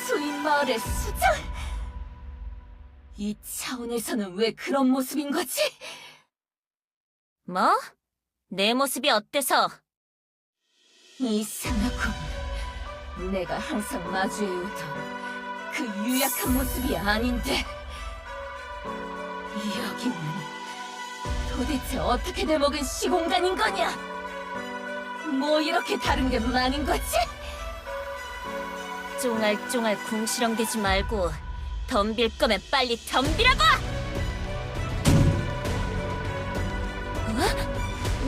수인마을의 수장? 이 차원에서는 왜 그런 모습인 거지? 뭐? 내 모습이 어때서? 이상하군. 내가 항상 마주해오던 그 유약한 모습이 아닌데. 여기는 도대체 어떻게 돼먹은 시공간인 거냐? 뭐 이렇게 다른 게 많은 거지? 쫑알쫑알 궁시렁대지 말고 덤빌 거면 빨리 덤비라고!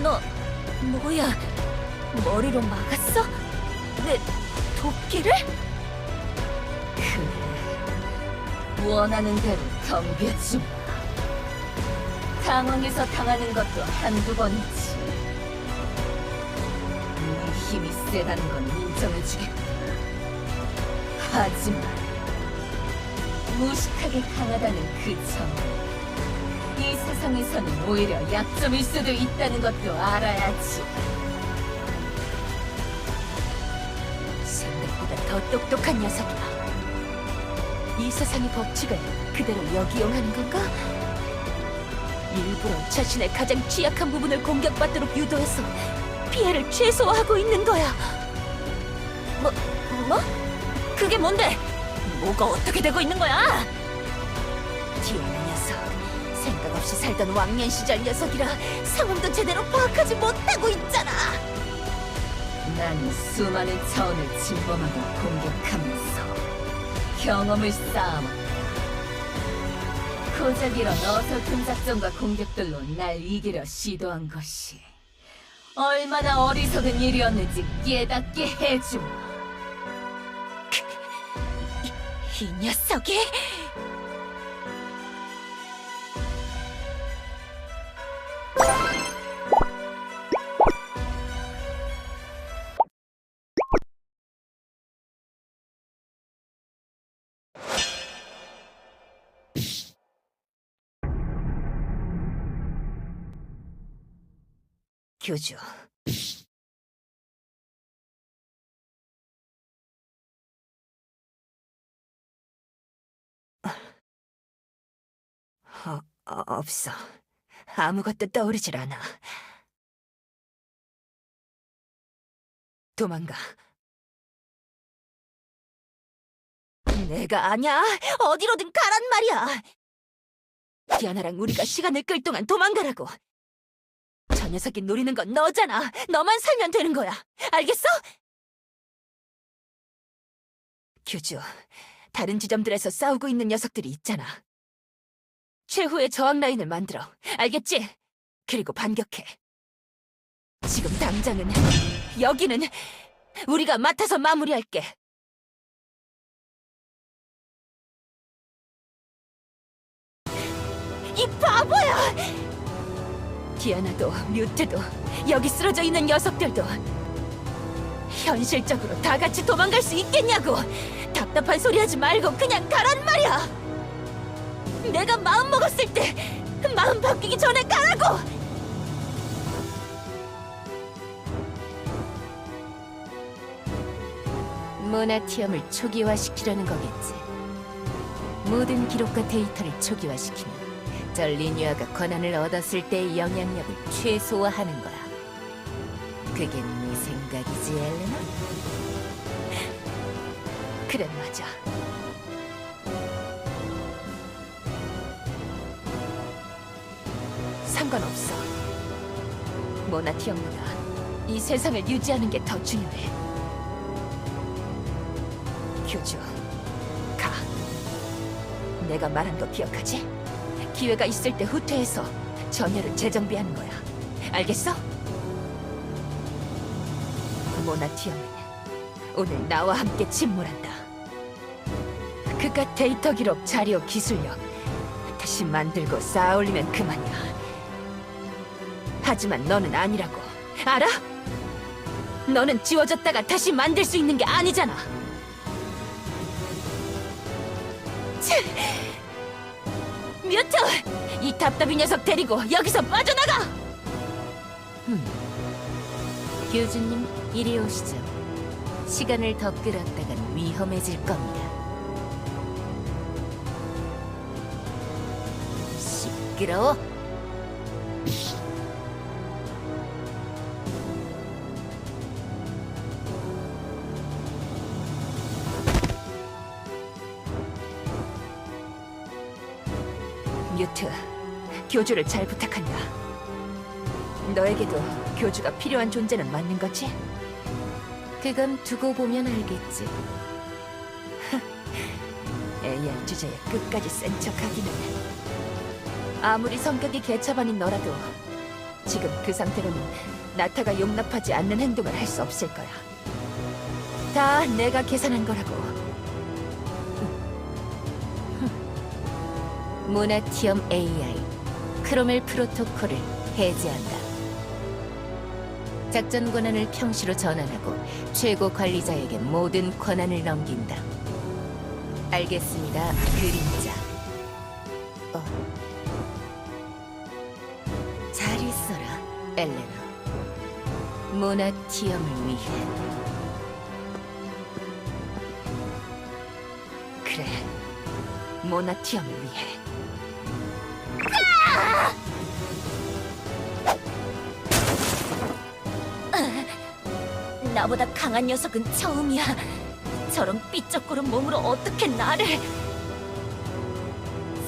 너 뭐야? 머리로 막았어? 내 도끼를? 그래, 원하는 대로 덤벼주마. 당황해서 당하는 것도 한두 번이지. 네 힘이 세다는 건 인정해주겠다. 하지만 무식하게 강하다는 그 점, 이 세상에서는 오히려 약점일 수도 있다는 것도 알아야지. 생각보다 더 똑똑한 녀석이야. 이 세상의 법칙을 그대로 역이용하는 건가? 일부러 자신의 가장 취약한 부분을 공격받도록 유도해서 피해를 최소화하고 있는 거야. 뭐? 그게 뭔데? 뭐가 어떻게 되고 있는 거야? 디아나 녀석, 생각 없이 살던 왕년 시절 녀석이라 상황도 제대로 파악하지 못하고 있잖아. 나는 수많은 차원을 침범하고 공격하면서 경험을 쌓아왔다. 고작 이런 어설픈 작전과 공격들로 날 이기려 시도한 것이 얼마나 어리석은 일이었는지 깨닫게 해주마. 이 녀석이! 교주. 없어. 아무것도 떠오르질 않아. 도망가. 내가 아냐? 어디로든 가란 말이야. 디아나랑 우리가 시간을 끌 동안 도망가라고. 저 녀석이 노리는 건 너잖아. 너만 살면 되는 거야. 알겠어? 규주, 다른 지점들에서 싸우고 있는 녀석들이 있잖아. 최후의 저항 라인을 만들어. 알겠지? 그리고 반격해. 지금 당장은, 여기는 우리가 맡아서 마무리할게. 이 바보야! 디아나도 뮤트도 여기 쓰러져 있는 녀석들도 현실적으로 다 같이 도망갈 수 있겠냐고! 답답한 소리 하지 말고 그냥 가란 말이야! 내가 마음 먹었을 때 마음 바뀌기 전에 가라고! 모나티엄을 초기화시키려는 거겠지. 모든 기록과 데이터를 초기화시키면 저 리뉴아가 권한을 얻었을 때의 영향력을 최소화하는 거야. 그게 네 생각이지, 엘레나? 그래, 맞아. 상관없어. 모나티엄보다 이 세상을 유지하는 게 더 중요해. 교주, 가. 내가 말한 거 기억하지? 기회가 있을 때 후퇴해서 전열을 재정비하는 거야. 알겠어? 모나티엄은 오늘 나와 함께 침몰한다. 그깟 데이터 기록, 자료, 기술력 다시 만들고 쌓아 올리면 그만이야. 하지만 너는 아니라고. 알아? 너는 지워졌다가 다시 만들 수 있는 게 아니잖아. 뮤트! 이 답답이 녀석 데리고 여기서 빠져나가! 교주님, 이리 오시죠. 시간을 더 끌었다간 위험해질 겁니다. 시끄러워. 뮤트, 교주를 잘 부탁한다. 너에게도 교주가 필요한 존재는 맞는 거지? 그건 두고 보면 알겠지. AR 주제에 끝까지 센 척하기는. 아무리 성격이 개차반인 너라도 지금 그 상태로는 나타가 용납하지 않는 행동을 할 수 없을 거야. 다 내가 계산한 거라고. 모나티엄 AI 크로멜 프로토콜을 해제한다. 작전 권한을 평시로 전환하고 최고 관리자에게 모든 권한을 넘긴다. 알겠습니다, 그림자. 잘 있어라, 엘레나. 모나티엄을 위해. 그래, 모나티엄을 위해. 나보다 강한 녀석은 처음이야. 저런 삐쩍거린 몸으로 어떻게 나를...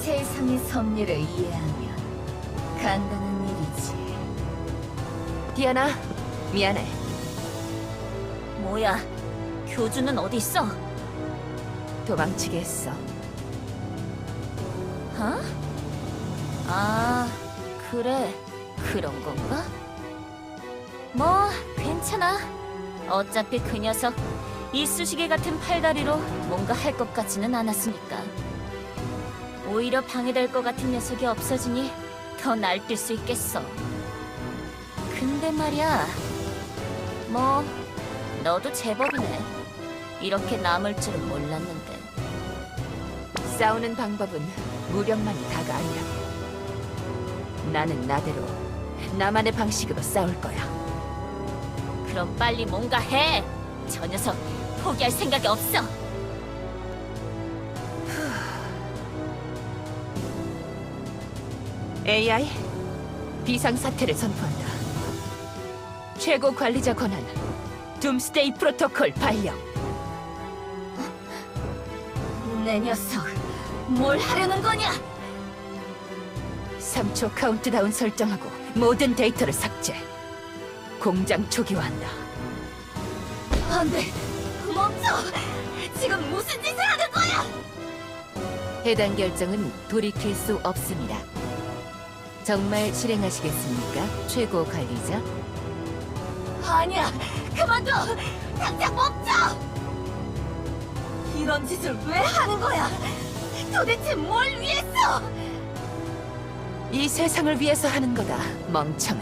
세상의 섭리를 이해하면 간단한 일이지. 디아나, 미안해. 뭐야, 교주는 어디 있어? 도망치게 했어. 어? 아, 그래. 그런 건가? 뭐, 괜찮아. 어차피 그 녀석 이쑤시개 같은 팔다리로 뭔가 할 것 같지는 않았으니까. 오히려 방해될 것 같은 녀석이 없어지니 더 날뛸 수 있겠어. 근데 말이야, 뭐 너도 제법이네. 이렇게 남을 줄은 몰랐는데. 싸우는 방법은 무력만이 다가 아니라고. 나는 나대로 나만의 방식으로 싸울 거야. 그럼 빨리 뭔가 해. 저 녀석 포기할 생각이 없어. AI 비상사태를 선포한다. 최고 관리자 권한 둠스데이 프로토콜 발령. 내 녀석, 뭘 하려는 거냐? 3초 카운트다운 설정하고 모든 데이터를 삭제. 공장 초기화한다. 안 돼! 멈춰! 지금 무슨 짓을 하는 거야! 해당 결정은 돌이킬 수 없습니다. 정말 실행하시겠습니까, 최고 관리자? 아니야! 그만둬! 당장 멈춰! 이런 짓을 왜 하는 거야? 도대체 뭘 위해서? 이 세상을 위해서 하는 거다, 멍청아.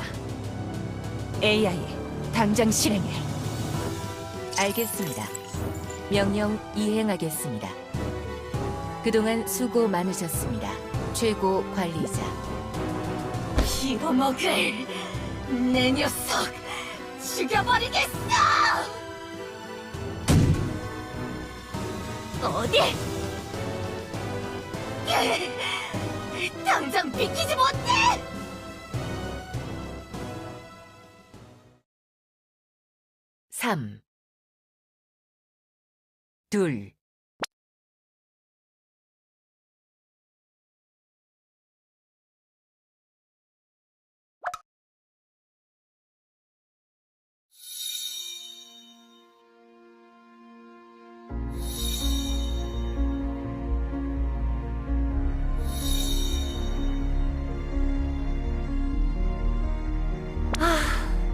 AI, 당장 실행해. 알겠습니다. 명령 이행하겠습니다. 그동안 수고 많으셨습니다, 최고 관리자. 빌어먹을 내 녀석 죽여버리겠어! 어디? 당장 비키지 못해! 3, 2,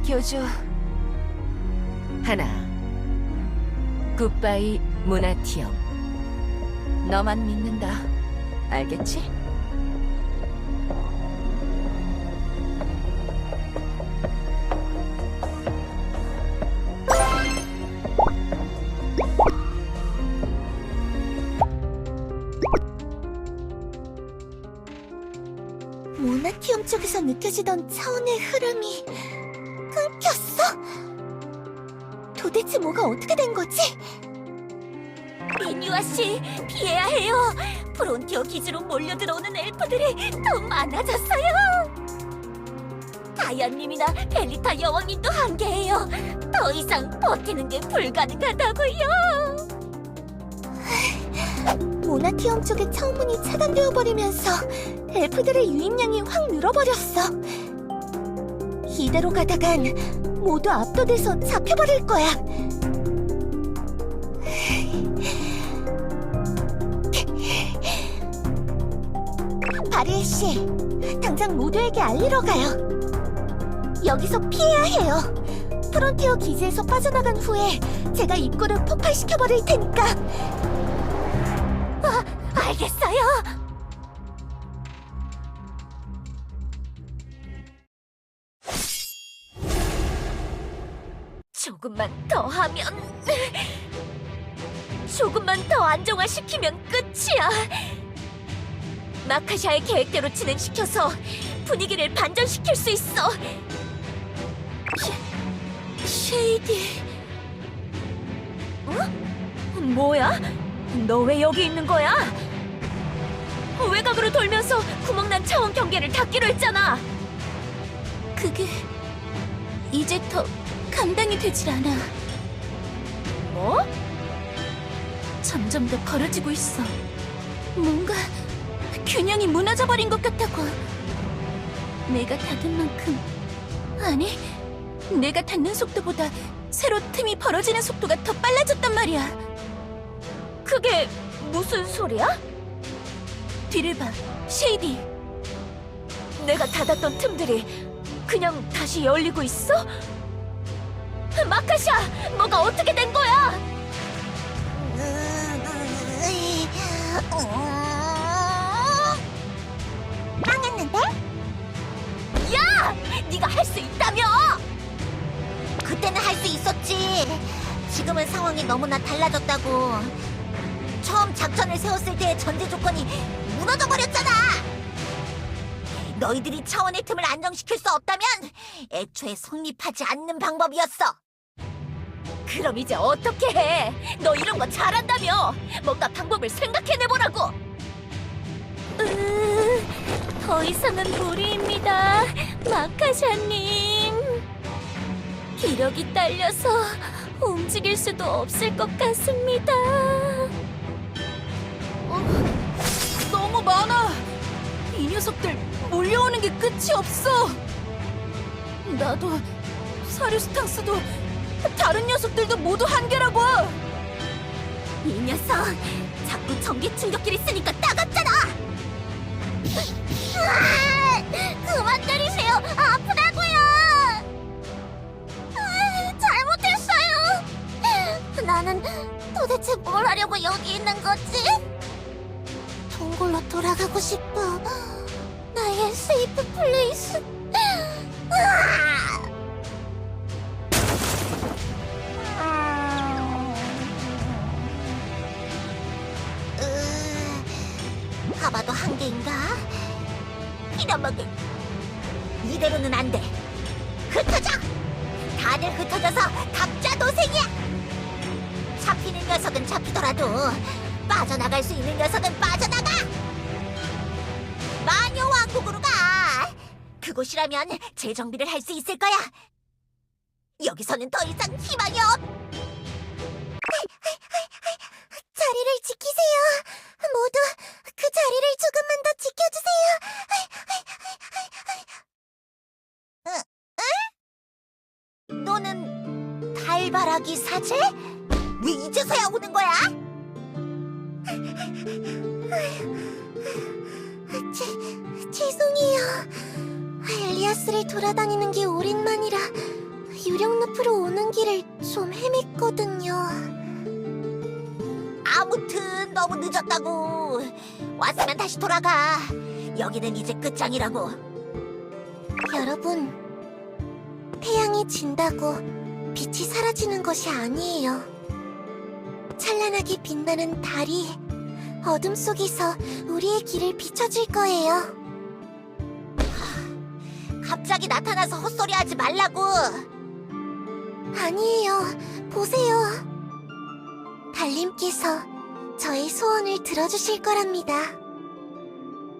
교주, 하나. 굿바이 모나티엄. 너만 믿는다. 알겠지? 모나티움 쪽에서 느껴지던 차원의 흐름이 끊겼어? 도대체 뭐가 어떻게 된 거지? 미뉴아 씨, 피해야 해요. 프론티어 기지로 몰려들어오는 엘프들이 더 많아졌어요. 다이아님이나 벨리타 여왕님도 한계예요. 더 이상 버티는 게 불가능하다고요. 모나티움 쪽의 창문이 차단되어 버리면서 엘프들의 유입량이 확 늘어버렸어. 이대로 가다간 모두 압도돼서 잡혀버릴 거야. 바리엘 씨, 당장 모두에게 알리러 가요. 여기서 피해야 해요. 프론티어 기지에서 빠져나간 후에 제가 입구를 폭발시켜버릴 테니까. 알겠어요. 조금만 더 하면, 조금만 더 안정화시키면 끝이야. 마카샤의 계획대로 진행시켜서 분위기를 반전시킬 수 있어. 쉐이디... 어? 뭐야? 너 왜 여기 있는 거야? 외곽으로 돌면서 구멍난 차원 경계를 닫기로 했잖아. 그게 이제 더 감당이 되질 않아. 뭐? 점점 더 벌어지고 있어. 뭔가 균형이 무너져버린 것 같다고. 내가 닫은 만큼, 아니, 내가 닫는 속도보다 새로 틈이 벌어지는 속도가 더 빨라졌단 말이야. 그게 무슨 소리야? 뒤를 봐, 쉐이디. 내가 닫았던 틈들이 그냥 다시 열리고 있어? 마카샤, 뭐가 어떻게 된 거야? 망했는데? 야! 네가 할 수 있다며! 그때는 할 수 있었지. 지금은 상황이 너무나 달라졌다고. 처음 작전을 세웠을 때의 전제 조건이 무너져버렸잖아. 너희들이 차원의 틈을 안정시킬 수 없다면 애초에 성립하지 않는 방법이었어. 그럼 이제 어떻게 해? 너 이런 거 잘한다며. 뭔가 방법을 생각해내보라고. 더 이상은 무리입니다, 마카샤님. 기력이 딸려서 움직일 수도 없을 것 같습니다. 너무 많아. 이 녀석들 몰려오는 게 끝이 없어. 나도 사류스탕스도 다른 녀석들도 모두 한계라고. 이 녀석 자꾸 전기 충격기를 쓰니까 따갑잖아. 그만 때리세요. 아프다고요. 잘못했어요. 나는 도대체 뭘 하려고 여기 있는 거지? 동굴로 돌아가고 싶어. 나의 세이프 플레이스. 가봐도 한계인가? 이러먹을. 이대로는 안 돼. 흩어져! 다들 흩어져서 각자 도생이야! 잡히는 녀석은 잡히더라도 빠져나갈 수 있는 녀석은 빠져나가! 마녀 왕국으로 가! 그곳이라면 재정비를 할 수 있을 거야! 여기서는 더 이상 희망이 없! 자리를 지키세요! 모두 그 자리를 조금만 더 지켜주세요! 너는 달바라기 사제? 왜 이제서야 오는 거야? 죄송해요. 엘리아스를 돌아다니는 게 오랜만이라 유령늪으로 오는 길을 좀 헤맸거든요. 아무튼 너무 늦었다고. 왔으면 다시 돌아가. 여기는 이제 끝장이라고. 여러분, 태양이 진다고 빛이 사라지는 것이 아니에요. 찬란하게 빛나는 달이 어둠 속에서 우리의 길을 비춰줄 거예요. 갑자기 나타나서 헛소리하지 말라고. 아니에요. 보세요. 달님께서 저의 소원을 들어주실 거랍니다.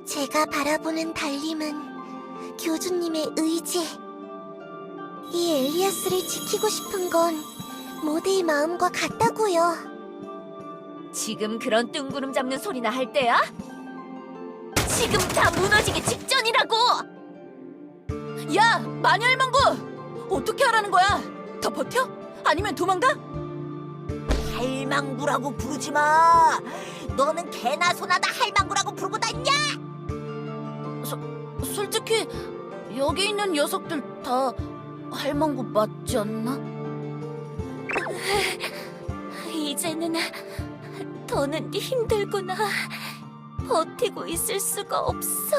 제가 바라보는 달님은 교주님의 의지. 이 엘리아스를 지키고 싶은 건 모두의 마음과 같다고요. 지금 그런 뜬구름 잡는 소리나 할 때야? 지금 다 무너지기 직전이라고! 야, 마녀할망구! 어떻게 하라는 거야? 더 버텨? 아니면 도망가? 할망구라고 부르지 마. 너는 개나 소나 다 할망구라고 부르고 다니냐? 솔직히 여기 있는 녀석들 다 할망구 맞지 않나? 이제는 더는 힘들구나. 버티고 있을 수가 없어.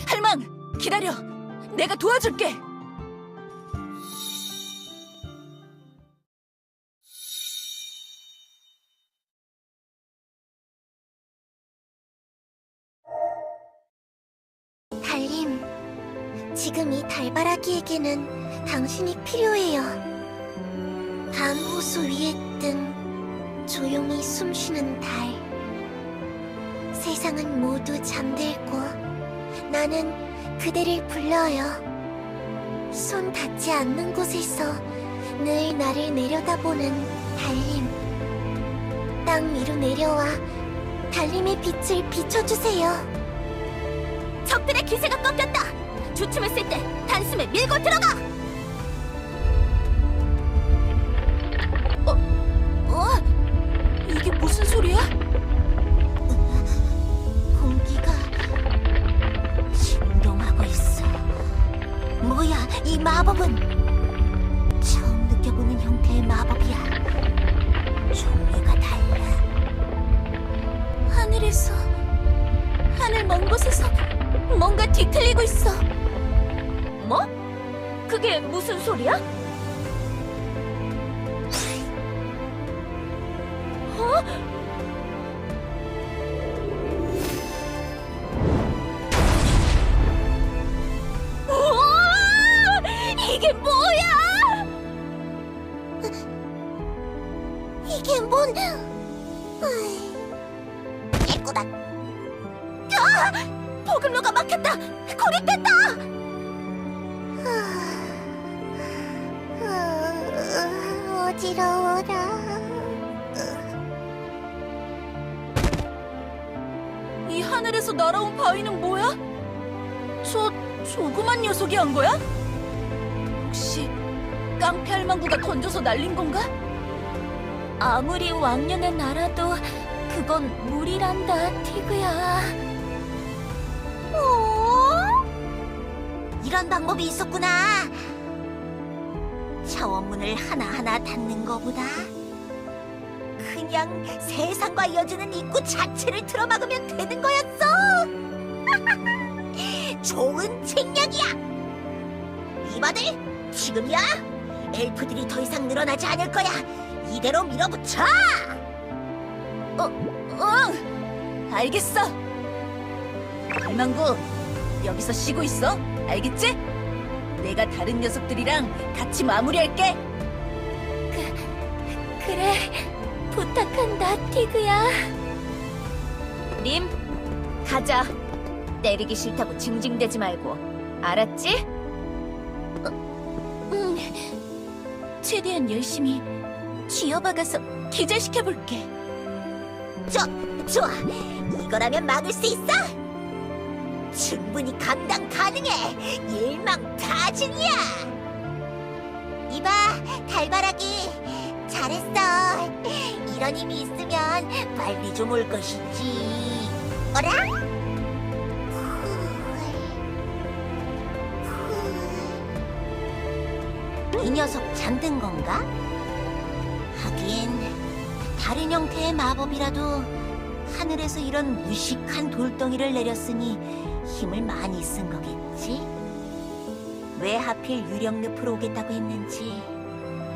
할망, 기다려. 내가 도와줄게. 달님, 지금 이 달바라기에게는 당신이 필요해요. 밤 호수 위에 뜬 조용히 숨쉬는 달. 세상은 모두 잠들고 나는 그대를 불러요. 손 닿지 않는 곳에서 늘 나를 내려다보는 달님. 땅 위로 내려와 달님의 빛을 비춰주세요. 적들의 기세가 꺾였다. 주춤을 쓸 때 단숨에 밀고 들어가. 이게 무슨 소리야? 공기가 진동하고 있어. 뭐야, 이 마법은? 처음 느껴보는 형태의 마법이야. 종류가 달라. 하늘에서, 하늘 먼 곳에서 뭔가 뒤틀리고 있어. 뭐? 그게 무슨 소리야? 우와! 이게 뭐야? 이게 뭔? 깨꾸다. 보급로가 막혔다. 고립됐다. 어지러워라. 이 하늘에서 날아온 바위는 뭐야? 저 조그만 녀석이 한 거야? 혹시 깡패 할망구가 던져서 날린 건가? 아무리 왕년의 나라도 그건 무리란다, 티그야. 이런 방법이 있었구나. 차원문을 하나하나 닫는 거보다 그냥 세상과 이어지는 입구 자체를 틀어막으면 되는 거였어. 좋은 책략이야. 이봐들, 지금이야. 엘프들이 더 이상 늘어나지 않을 거야. 이대로 밀어붙여. 알겠어. 할망구, 여기서 쉬고 있어. 알겠지? 내가 다른 녀석들이랑 같이 마무리할게. 그래, 부탁한다, 티그야. 림, 가자. 때리기 싫다고 징징대지 말고. 알았지? 최대한 열심히 쥐어박아서 기절시켜볼게. 좋아. 이거라면 막을 수 있어. 충분히 감당 가능해. 일망타진이야. 이봐, 달바라기. 잘했어. 이런 힘이 있으면 빨리 좀 올 것이지. 어라? 이 녀석 잠든 건가? 하긴 다른 형태의 마법이라도 하늘에서 이런 무식한 돌덩이를 내렸으니 힘을 많이 쓴 거겠지? 왜 하필 유령 늪으로 오겠다고 했는지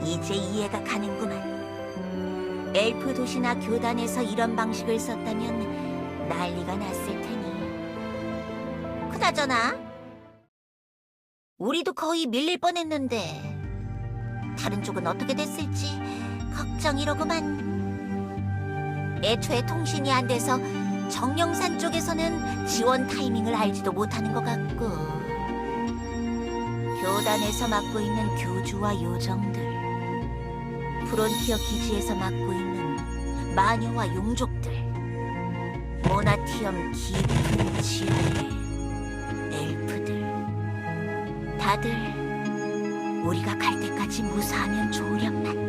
이제 이해가 가는구만. 엘프 도시나 교단에서 이런 방식을 썼다면 난리가 났을 테니. 그나저나 우리도 거의 밀릴 뻔했는데 다른 쪽은 어떻게 됐을지 걱정이로구만. 애초에 통신이 안 돼서 정령산 쪽에서는 지원 타이밍을 알지도 못하는 것 같고, 교단에서 맡고 있는 교주와 요정들, 프론티어 기지에서 맡고 있는 마녀와 용족들, 모나티엄 깊은 지하의 엘프들, 다들 우리가 갈 때까지 무사하면 좋으련만.